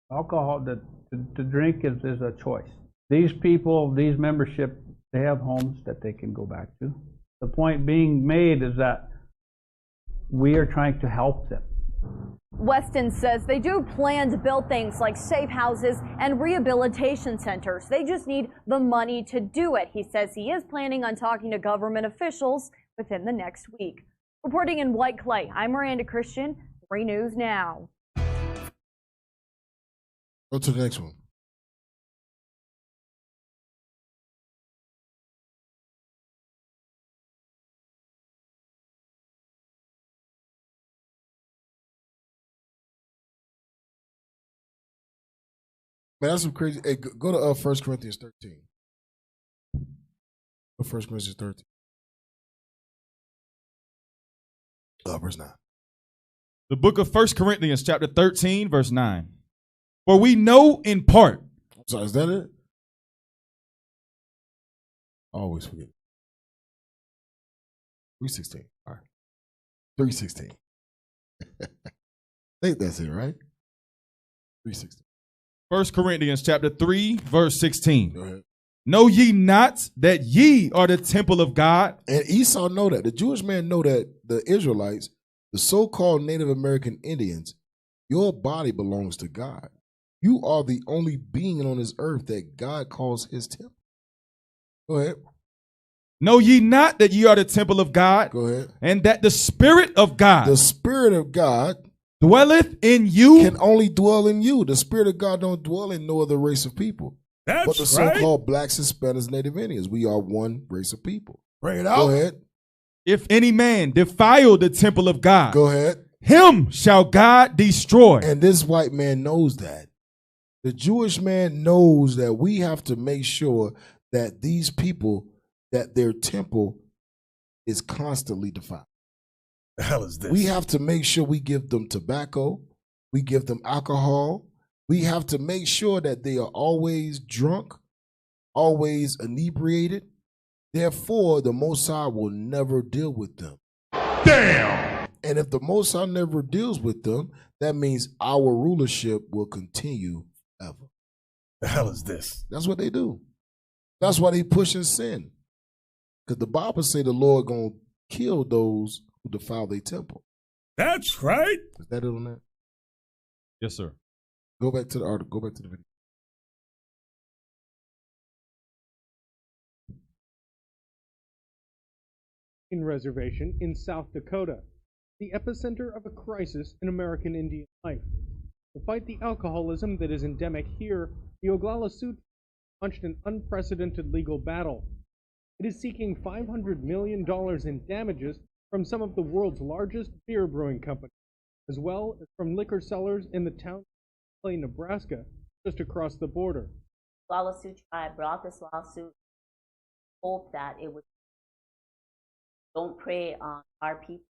Alcohol to drink is a choice. These people, these membership, they have homes that they can go back to. The point being made is that we are trying to help them. Weston says they do plan to build things like safe houses and rehabilitation centers. They just need the money to do it. He says he is planning on talking to government officials within the next week. Reporting in White Clay, I'm Miranda Christian, 3 News Now. Go to the next one. Man, that's some crazy. Hey, go to 1 Corinthians 13. 1 Corinthians 13. Verse 9. The book of 1 Corinthians chapter 13, verse 9. For we know in part. So is that it? I always forget. 3:16. All right. 3:16. I think that's it, right? 3:16. 1 Corinthians chapter 3, verse 16. Know ye not that ye are the temple of God? And Esau know that. The Jewish man know that the Israelites, the so-called Native American Indians, your body belongs to God. You are the only being on this earth that God calls his temple. Go ahead. Know ye not that ye are the temple of God? Go ahead. And that the Spirit of God. The Spirit of God dwelleth in you. Can only dwell in you. The Spirit of God don't dwell in no other race of people. That's but the so-called blacks, Hispanics, Native Indians. We are one race of people. Bring it out. Go ahead. If any man defile the temple of God. Go ahead. Him shall God destroy. And this white man knows that. The Jewish man knows that we have to make sure that these people, that their temple is constantly defiled. The hell is this? We have to make sure we give them tobacco. We give them alcohol. We have to make sure that they are always drunk, always inebriated. Therefore, the Most High will never deal with them. Damn! And if the Most High never deals with them, that means our rulership will continue forever. The hell is this? That's what they do. That's why they push in sin. Because the Bible say the Lord going to kill those who defile their temple. That's right. Is that it on that? Yes, sir. Go back to the article. Go back to the video. Reservation in South Dakota, the epicenter of a crisis in American Indian life. To fight the alcoholism that is endemic here, the Oglala Sioux launched an unprecedented legal battle. It is seeking $500 million in damages from some of the world's largest beer brewing companies, as well as from liquor sellers in the town of Clay, Nebraska, just across the border. The Oglala Sioux tribe brought this lawsuit, hope that it would. Don't prey on our people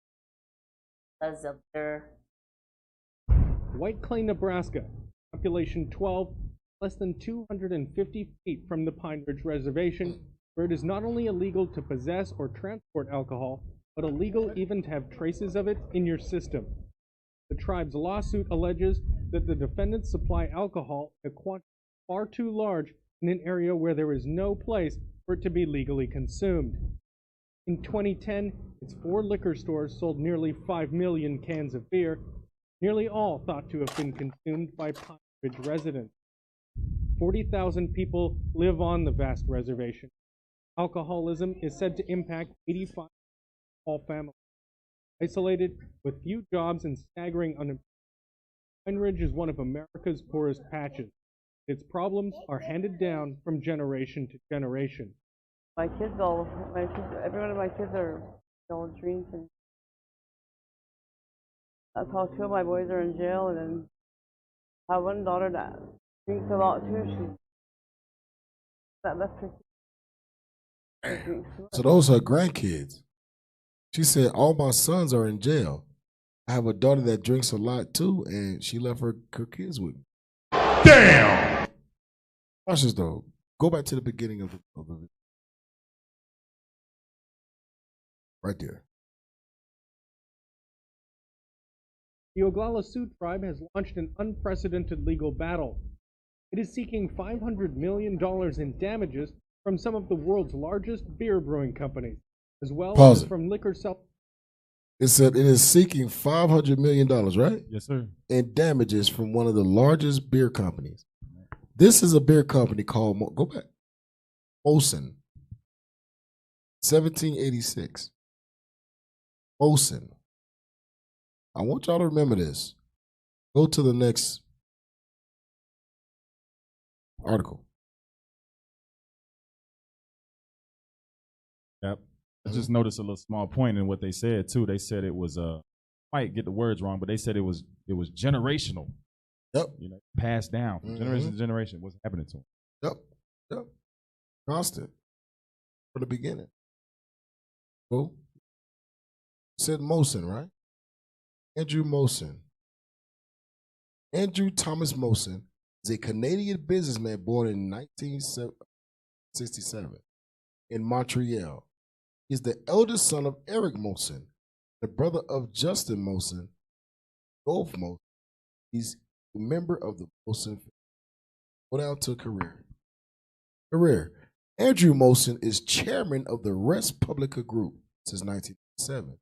because of their. White Clay, Nebraska, population 12, less than 250 feet from the Pine Ridge Reservation, where it is not only illegal to possess or transport alcohol, but illegal even to have traces of it in your system. The tribe's lawsuit alleges that the defendants supply alcohol in a quantity far too large in an area where there is no place for it to be legally consumed. In 2010, its 4 liquor stores sold nearly 5 million cans of beer, nearly all thought to have been consumed by Pine Ridge residents. 40,000 people live on the vast reservation. Alcoholism is said to impact 85% of all families. Isolated, with few jobs and staggering unemployment, Pine Ridge is one of America's poorest patches. Its problems are handed down from generation to generation. Every one of my kids are all drinking. That's how 2 of my boys are in jail, and then I have one daughter that drinks a lot too. That left her. So those are her grandkids. She said, all my sons are in jail. I have a daughter that drinks a lot too, and she left her kids with me. Damn! Watch this though. Go back to the beginning of the video. Right there. The Oglala Sioux tribe has launched an unprecedented legal battle. It is seeking $500 million in damages from some of the world's largest beer brewing companies, as well as from liquor sell. It said it is seeking $500 million, right? Yes, sir. In damages from one of the largest beer companies. This is a beer company called, go back, Molson, 1786. Molson. I want y'all to remember this. Go to the next article. Yep. I just noticed a little small point in what they said too. They said it was might get the words wrong, but they said it was generational. Yep. You know, passed down from generation to generation. What's happening to them? Yep. Yep. Constant. From the beginning. Cool. Said Molson, right? Andrew Molson. Andrew Thomas Molson is a Canadian businessman born in 1967 in Montreal. He is the eldest son of Eric Molson, the brother of Justin Molson, Golf Molson. He's a member of the Molson family. Go down to career. Andrew Molson is chairman of the Respublica Group since 1997.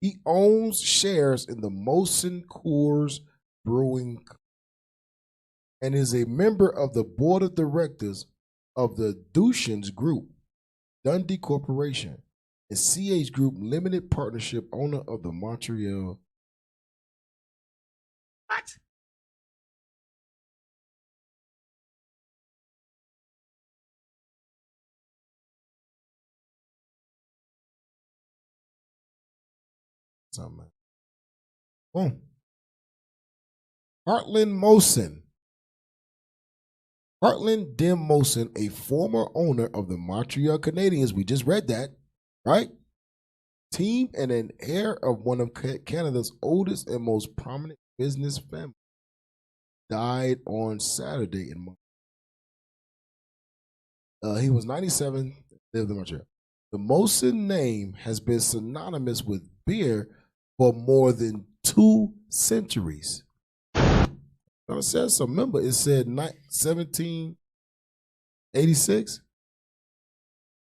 He owns shares in the Molson Coors Brewing Company and is a member of the board of directors of the Dushan's Group, Dundee Corporation, and CH Group Limited Partnership, owner of the Montreal. What? Something. Boom. Heartland Molson. Heartland Dim Molson, a former owner of the Montreal Canadiens, we just read that, right? Team and an heir of one of Canada's oldest and most prominent business families, died on Saturday in Montreal. He was 97, lived in Montreal. The Molson name has been synonymous with beer for more than 2 centuries. It says so. Remember, it said 1786.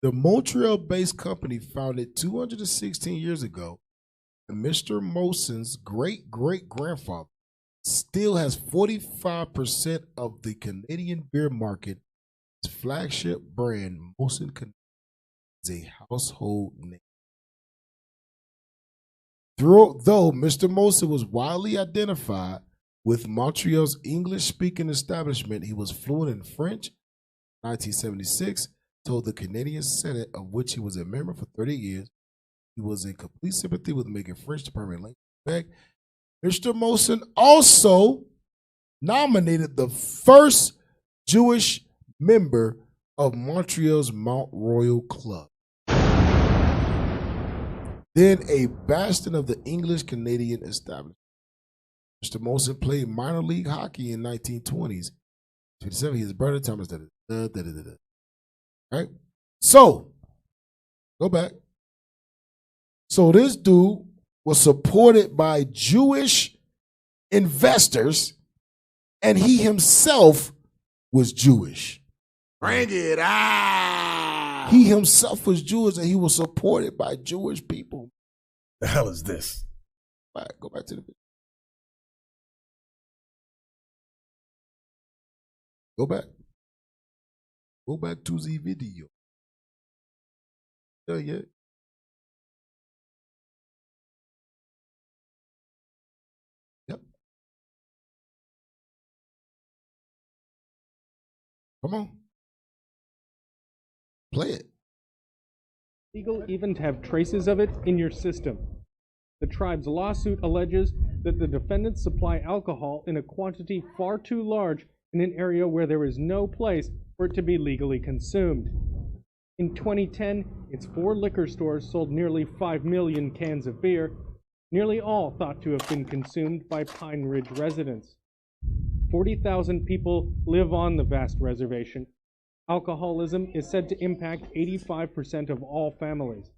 The Montreal-based company, founded 216 years ago, and Mr. Molson's great-great-grandfather still has 45% of the Canadian beer market. His flagship brand, Molson, is a household name. Though Mr. Molson was widely identified with Montreal's English-speaking establishment, he was fluent in French. 1976, told the Canadian Senate, of which he was a member for 30 years, he was in complete sympathy with making French the permanent language. Mr. Molson also nominated the first Jewish member of Montreal's Mount Royal Club. Then a bastion of the English-Canadian establishment. Mr. Molson played minor league hockey in the 1920s. 57, he's a brother, Thomas, right? So, go back. So this dude was supported by Jewish investors, and he himself was Jewish. Bring it out. He himself was Jewish, and he was supported by Jewish people. The hell is this? All right, go back to the video. Go back. Go back to the video. Yeah. Yep. Come on. Play it. Legal even to have traces of it in your system. The tribe's lawsuit alleges that the defendants supply alcohol in a quantity far too large in an area where there is no place for it to be legally consumed. In 2010, its 4 liquor stores sold nearly 5 million cans of beer, nearly all thought to have been consumed by Pine Ridge residents. 40,000 people live on the vast reservation. Alcoholism is said to impact 85% of all families.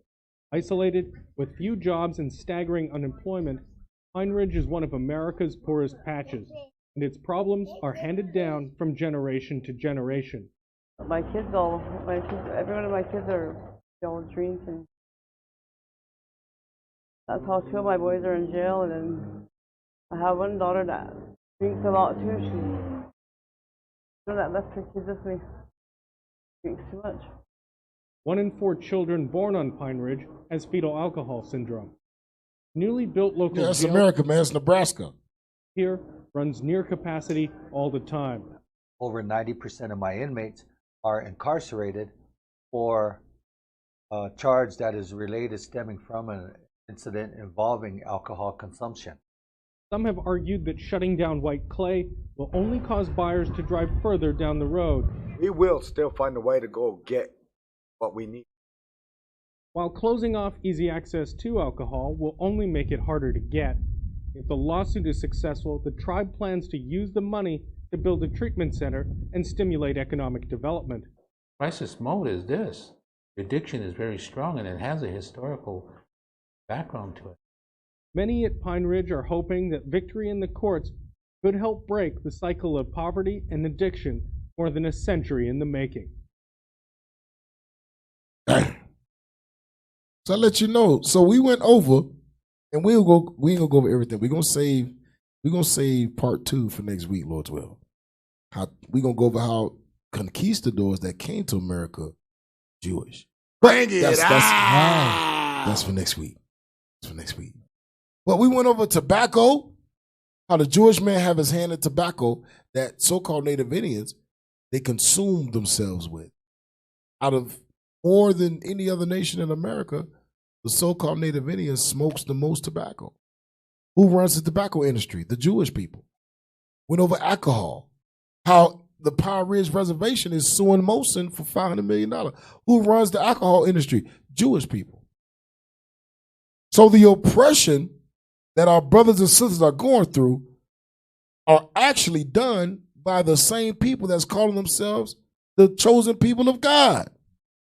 Isolated, with few jobs and staggering unemployment, Pine Ridge is one of America's poorest patches, and its problems are handed down from generation to generation. every one of my kids are all drinking. That's how 2 of my boys are in jail, and then I have one daughter that drinks a lot too. She's that left her kids with me. Drinks too much. 1 in 4 children born on Pine Ridge has fetal alcohol syndrome. Newly built local that's jail America, man. It's Nebraska. Here runs near capacity all the time. Over 90% of my inmates are incarcerated for a charge that is related stemming from an incident involving alcohol consumption. Some have argued that shutting down white clay will only cause buyers to drive further down the road. We will still find a way to go get what we need. While closing off easy access to alcohol will only make it harder to get. If the lawsuit is successful, the tribe plans to use the money to build a treatment center and stimulate economic development. Crisis mode is this. Addiction is very strong and it has a historical background to it. Many at Pine Ridge are hoping that victory in the courts could help break the cycle of poverty and addiction more than a century in the making. So I let you know. So we went over, and we ain't gonna go over everything. We're gonna save part 2 for next week, Lord's will. We're gonna go over how conquistadors that came to America Jewish. Bring it out. That's for next week. That's for next week. But we went over tobacco, how the Jewish man have his hand in tobacco that so-called Native Indians, they consumed themselves with. Out of more than any other nation in America, the so-called Native Indians smokes the most tobacco. Who runs the tobacco industry? The Jewish people. Went over alcohol. How the Pine Ridge Reservation is suing Molson for $500 million. Who runs the alcohol industry? Jewish people. So the oppression that our brothers and sisters are going through are actually done by the same people that's calling themselves the chosen people of God.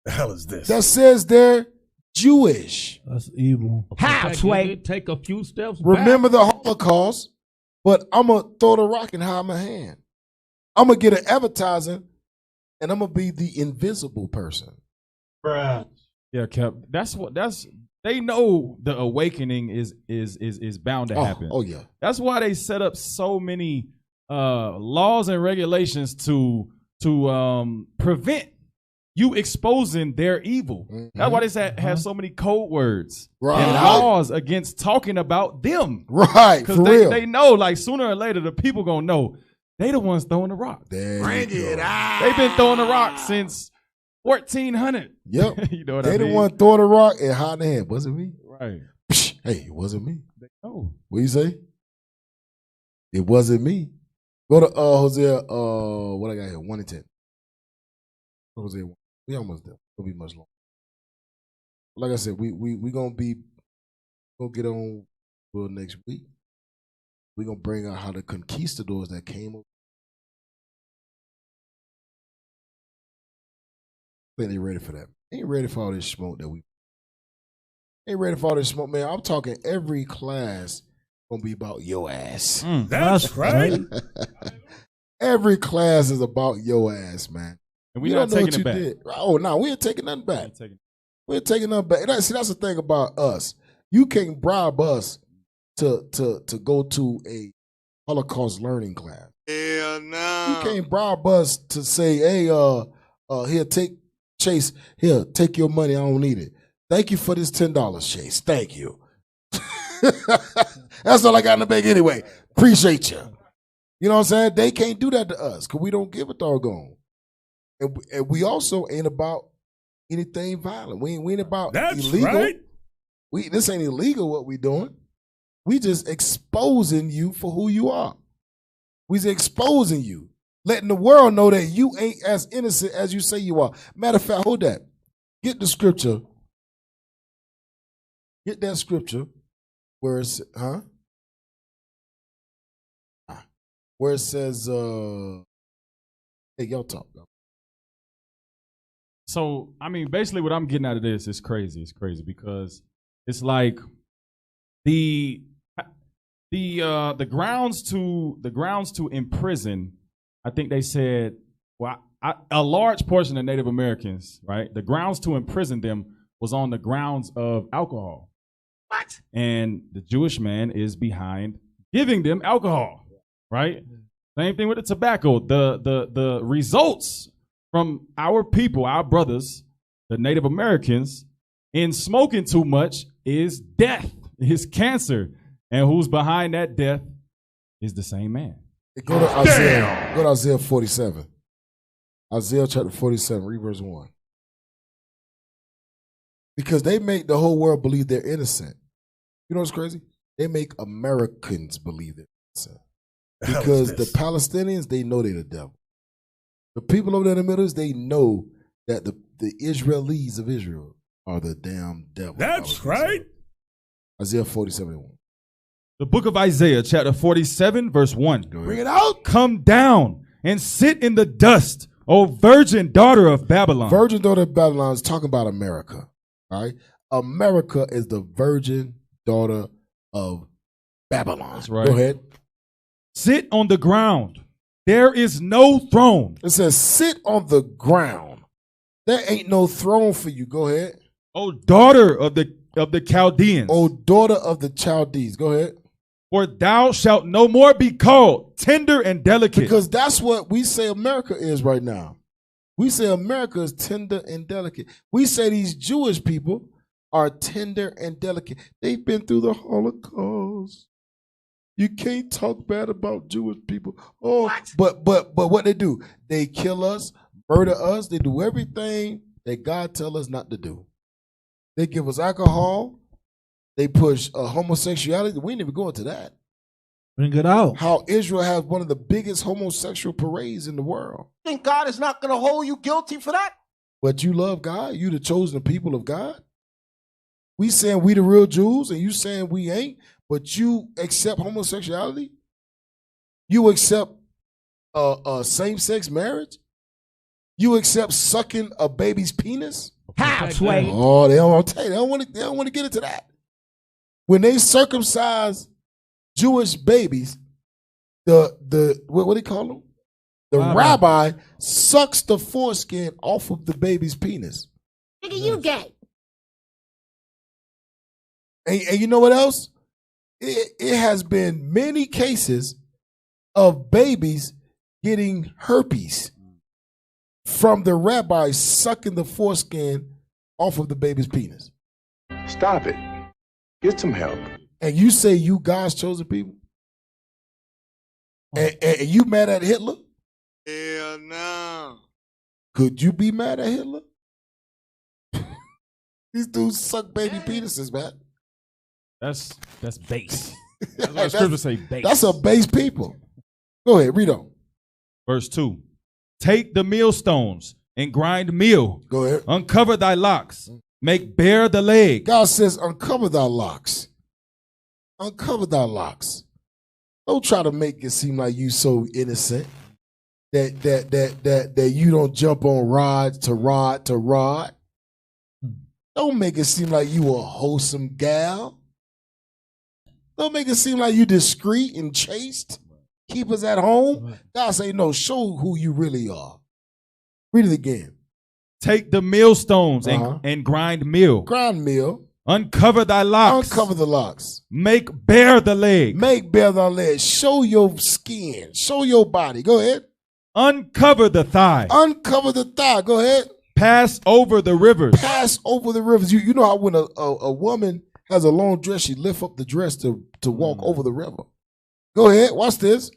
The hell is this? That says they're Jewish. That's evil. Halfway. Take a few steps back. Remember the Holocaust, but I'm going to throw the rock and hide my hand. I'm going to get an advertising, and I'm going to be the invisible person. Bruh. Yeah, Cap. They know the awakening is bound to happen. Oh yeah. That's why they set up so many laws and regulations to prevent you exposing their evil. Mm-hmm. That's why they have so many code words and laws against talking about them. Right, because they know, like, sooner or later the people gonna know they the ones throwing the rock. Bring it out. They've been throwing the rock since 1400. Yep. You know what they I mean? the one throwing the rock and hiding the hand. Wasn't me. Right. Psh, hey, it wasn't me. They know. What you say? It wasn't me. Go to Hosea. What I got here? 1 and 10. Hosea 1. We almost there. It'll be much longer. Like I said, we gonna get on for next week. We're gonna bring out how the conquistadors that came over think they ready for that. They ain't ready for all this smoke that we. Ain't ready for all this smoke, man. I'm talking every class gonna be about your ass. That's right. Every class is about your ass, man. And we're not taking it back. Did. Oh no, we ain't taking nothing back. We ain't taking nothing back. See, that's the thing about us. You can't bribe us to go to a Holocaust learning class. Hell no. You can't bribe us to say, hey, here, take Chase, here, take your money. I don't need it. Thank you for this $10, Chase. Thank you. That's all I got in the bag anyway. Appreciate you. You know what I'm saying? They can't do that to us because we don't give a doggone. And we also ain't about anything violent. We ain't about illegal. Right. This ain't illegal what we doing. We just exposing you for who you are. We just exposing you. Letting the world know that you ain't as innocent as you say you are. Matter of fact, hold that. Get the scripture. Get that scripture where it's, where it says, hey, y'all talk. So, I mean, basically what I'm getting out of this is crazy. It's crazy because it's like the grounds to imprison, I think they said, well, a large portion of Native Americans, right? The grounds to imprison them was on the grounds of alcohol. What? And the Jewish man is behind giving them alcohol, right? Same thing with the tobacco. The results from our people, our brothers, the Native Americans, in smoking too much is death, is cancer. And who's behind that death is the same man. Go to Isaiah. Go to Isaiah 47. Isaiah chapter 47, read verse 1. Because they make the whole world believe they're innocent. You know what's crazy? They make Americans believe they're innocent. Because the Palestinians, they know they're the devil. The people over there in the Middle East, they know that the Israelis of Israel are the damn devil. That's right. Isaiah 47:1. The book of Isaiah, chapter 47, verse 1. Bring it out. Come down and sit in the dust, O virgin daughter of Babylon. Virgin daughter of Babylon is talking about America. All right? America is the virgin daughter of Babylon. That's right. Go ahead. Sit on the ground. There is no throne. It says, sit on the ground. There ain't no throne for you. Go ahead. O daughter of the Chaldeans. O daughter of the Chaldees. Go ahead. For thou shalt no more be called tender and delicate. Because that's what we say America is right now. We say America is tender and delicate. We say these Jewish people are tender and delicate. They've been through the Holocaust. You can't talk bad about Jewish people. Oh, what? But what they do? They kill us, murder us. They do everything that God tells us not to do. They give us alcohol. They push homosexuality. We ain't even go into that. Bring it out. How Israel has one of the biggest homosexual parades in the world. Think God is not going to hold you guilty for that? But you love God? You the chosen people of God? We saying we the real Jews and you saying we ain't, but you accept homosexuality? You accept same-sex marriage? You accept sucking a baby's penis? How, Sway? Oh, they don't want to tell you. They don't want to get into that. When they circumcise Jewish babies, what do they call them? The rabbi sucks the foreskin off of the baby's penis. Nigga, you gay. And you know what else? It has been many cases of babies getting herpes from the rabbi sucking the foreskin off of the baby's penis. Stop it. Get some help. And you say you God's chosen people? And you mad at Hitler? Hell no. Could you be mad at Hitler? These dudes suck baby penises, man. That's base. That's what the scriptures say, base. That's a base people. Go ahead, read on. Verse 2. Take the millstones and grind meal. Go ahead. Uncover thy locks. Make bare the leg. God says, uncover thy locks. Uncover thy locks. Don't try to make it seem like you so innocent. that you don't jump on rods to rod to rod. Don't make it seem like you a wholesome gal. Don't make it seem like you discreet and chaste. Keep us at home. God say, no, show who you really are. Read it again. Take the millstones and grind meal. Grind meal. Uncover thy locks. Uncover the locks. Make bare the leg. Make bare the leg. Show your skin. Show your body. Go ahead. Uncover the thigh. Uncover the thigh. Go ahead. Pass over the rivers. Pass over the rivers. You know how when a woman has a long dress, she lift up the dress to walk over the river. Go ahead. Watch this.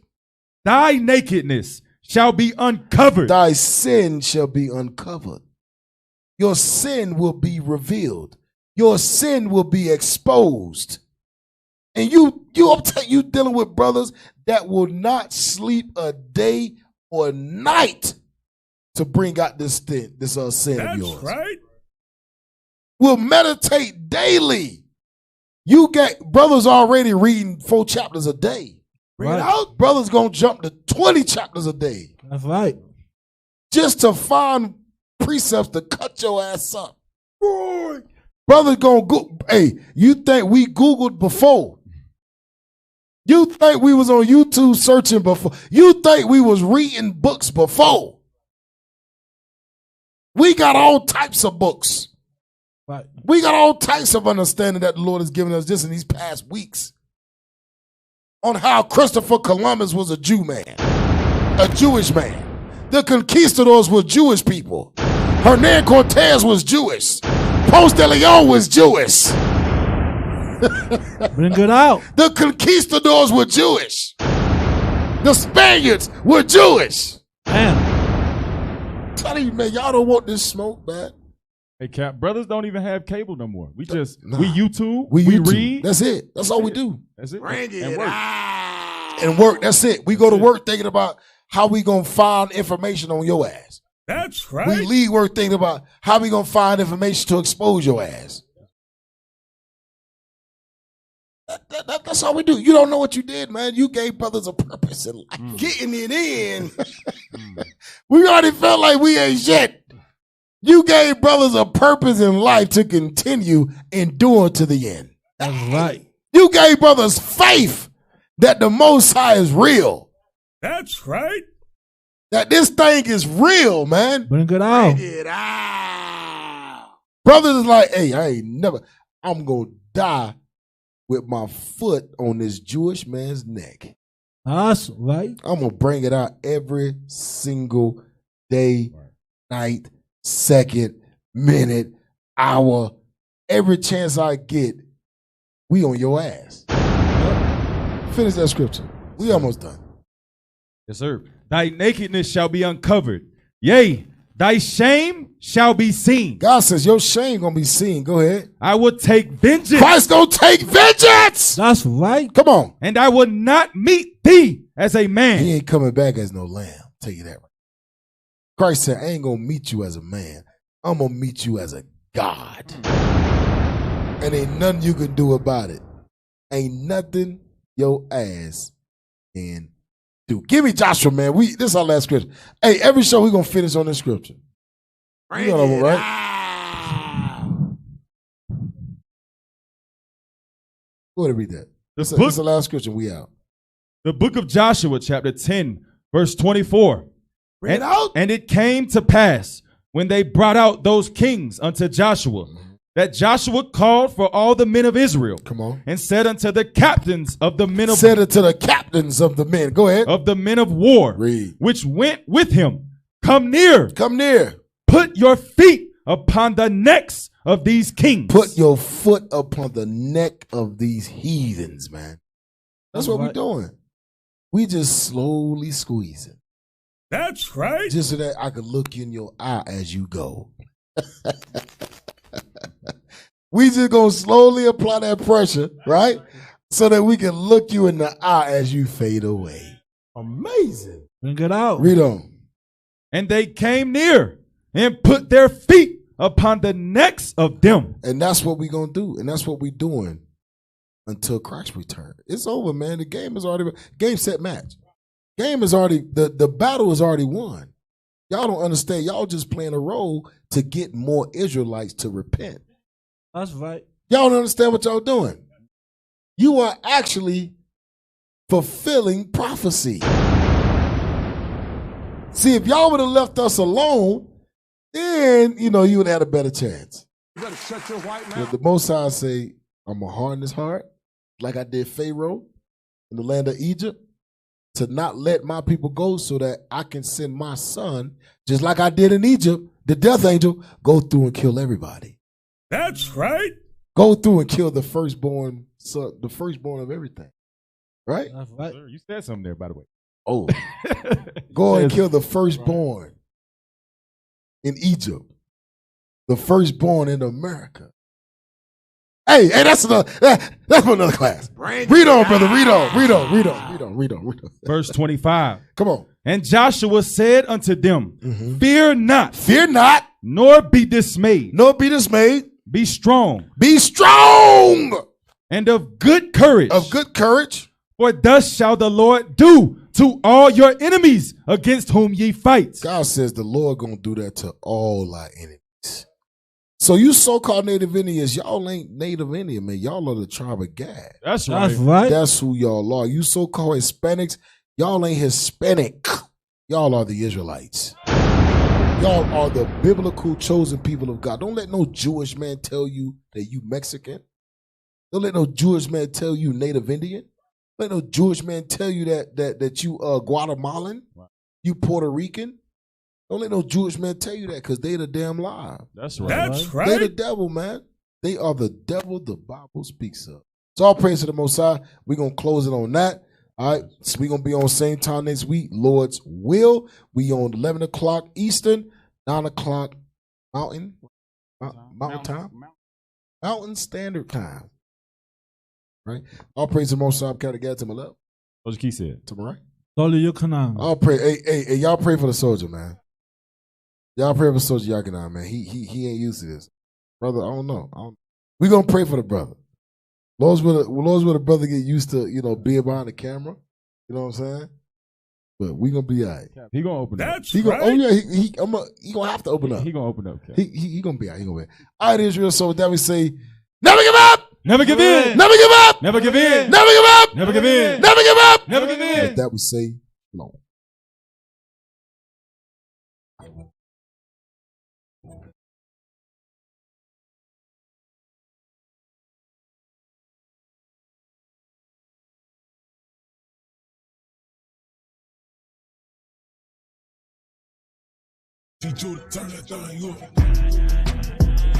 Thy nakedness shall be uncovered. Thy sin shall be uncovered. Your sin will be revealed. Your sin will be exposed. And you dealing with brothers that will not sleep a day or night to bring out this sin of yours. That's right. Will meditate daily. You get brothers already reading 4 chapters a day. Right. Out, brothers gonna jump to 20 chapters a day. That's right. Just to find precepts to cut your ass up. Boy. Brothers gonna go. Hey, you think we Googled before? You think we was on YouTube searching before? You think we was reading books before? We got all types of books. Right. We got all types of understanding that the Lord has given us just in these past weeks on how Christopher Columbus was a Jew man, a Jewish man. The conquistadors were Jewish people. Hernan Cortez was Jewish. Ponce de Leon was Jewish. Bring it out. The conquistadors were Jewish. The Spaniards were Jewish. Damn. Tell you, man, y'all don't want this smoke, man. Hey, Cap, brothers don't even have cable no more. We just, we YouTube, we read. That's it. That's all we do. That's it. Bring it and work. And work. That's it. We go to work thinking about how we going to find information on your ass. That's right. We leave work thinking about how we going to find information to expose your ass. That's all we do. You don't know what you did, man. You gave brothers a purpose in life. Getting it in. We already felt like we ain't shit. You gave brothers a purpose in life to continue enduring to the end. That's right. You gave brothers faith that the Most High is real. That's right. That this thing is real, man. Bring it out. Bring it out. Brothers is like, hey, I'm going to die with my foot on this Jewish man's neck. That's right. I'm going to bring it out every single day, night, second, minute, hour, every chance I get, we on your ass. Finish that scripture. We almost done. Yes, sir. Thy nakedness shall be uncovered. Yea, thy shame shall be seen. God says your shame gonna be seen. Go ahead. I will take vengeance. Christ gonna take vengeance. That's right. Come on. And I will not meet thee as a man. He ain't coming back as no lamb. I'll tell you that right. Christ said, I ain't gonna meet you as a man. I'm gonna meet you as a God. And ain't nothing you can do about it. Ain't nothing your ass can do. Give me Joshua, man. This is our last scripture. Hey, every show we gonna finish on this scripture. You know that one, right? Go ahead and read that. This is the last scripture. We out. The book of Joshua, chapter 10, verse 24. Bring it out. And it came to pass when they brought out those kings unto Joshua, that Joshua called for all the men of Israel. Come on. And said unto the captains of the men of said unto the captains of the men. Go ahead. Of the men of war. Read. Which went with him. Come near. Come near. Put your feet upon the necks of these kings. Put your foot upon the neck of these heathens, man. That's what we're doing. We just slowly squeezing. That's right. Just so that I can look you in your eye as you go. We just gonna slowly apply that pressure, right? So that we can look you in the eye as you fade away. Amazing. Bring it out. Read on. And they came near and put their feet upon the necks of them. And that's what we're gonna do. And that's what we're doing until Christ returns. It's over, man. The game is already game, set, match. Game is already, the battle is already won. Y'all don't understand. Y'all just playing a role to get more Israelites to repent. That's right. Y'all don't understand what y'all doing. You are actually fulfilling prophecy. See, if y'all would have left us alone, then, you would have had a better chance. You better shut your white mouth. But the Most High say, I'm going to harden his heart, like I did Pharaoh in the land of Egypt, to not let my people go so that I can send my son, just like I did in Egypt, the death angel, go through and kill everybody. That's right. Go through and kill the firstborn son, the firstborn of everything. Right? That's right. Sir, you said something there, by the way. Oh. Go and kill the firstborn in Egypt. The firstborn in America. Hey, that's another class. Read on, brother. Read on. Verse 25. Come on. And Joshua said unto them, Fear not. Fear not. Nor be dismayed. Nor be dismayed. Be strong. Be strong. And of good courage. Of good courage. For thus shall the Lord do to all your enemies against whom ye fight. God says the Lord gonna do that to all our enemies. So you so-called Native Indians, y'all ain't Native Indian, man. Y'all are the tribe of Gad. That's right. That's who y'all are. You so-called Hispanics, y'all ain't Hispanic. Y'all are the Israelites. Y'all are the biblical chosen people of God. Don't let no Jewish man tell you that you Mexican. Don't let no Jewish man tell you Native Indian. Don't let no Jewish man tell you that you Guatemalan, you Puerto Rican. Don't let no Jewish man tell you that because they the damn lie. That's right. That's right. They the devil, man. They are the devil the Bible speaks of. So all praise to the Most High. We're going to close it on that. All right. So we're going to be on same time next week. Lord's will. We on 11 o'clock Eastern, 9 o'clock Mountain Time. Mountain Standard Time. Right. All praise to the Most High. Kind of got to my left. What Key said. To my right. I'll pray. Hey, y'all pray for the soldier, man. Y'all pray for Soldier Yakinan, man. He ain't used to this. Brother, I don't know. We're going to pray for the brother. Lord's will the brother get used to, being behind the camera. You know what I'm saying? But we going to be all right. He going to open up. That's right. Oh, yeah. He going to have to open up. He going to open up. He going to be all right. He going to be all right. All right, Israel. So with that we say, never give up. Never give in. Never give up. Never give in. Never give up. Never give in. Never give up. Never give in. With that we say, no. Teach you to turn that thing up.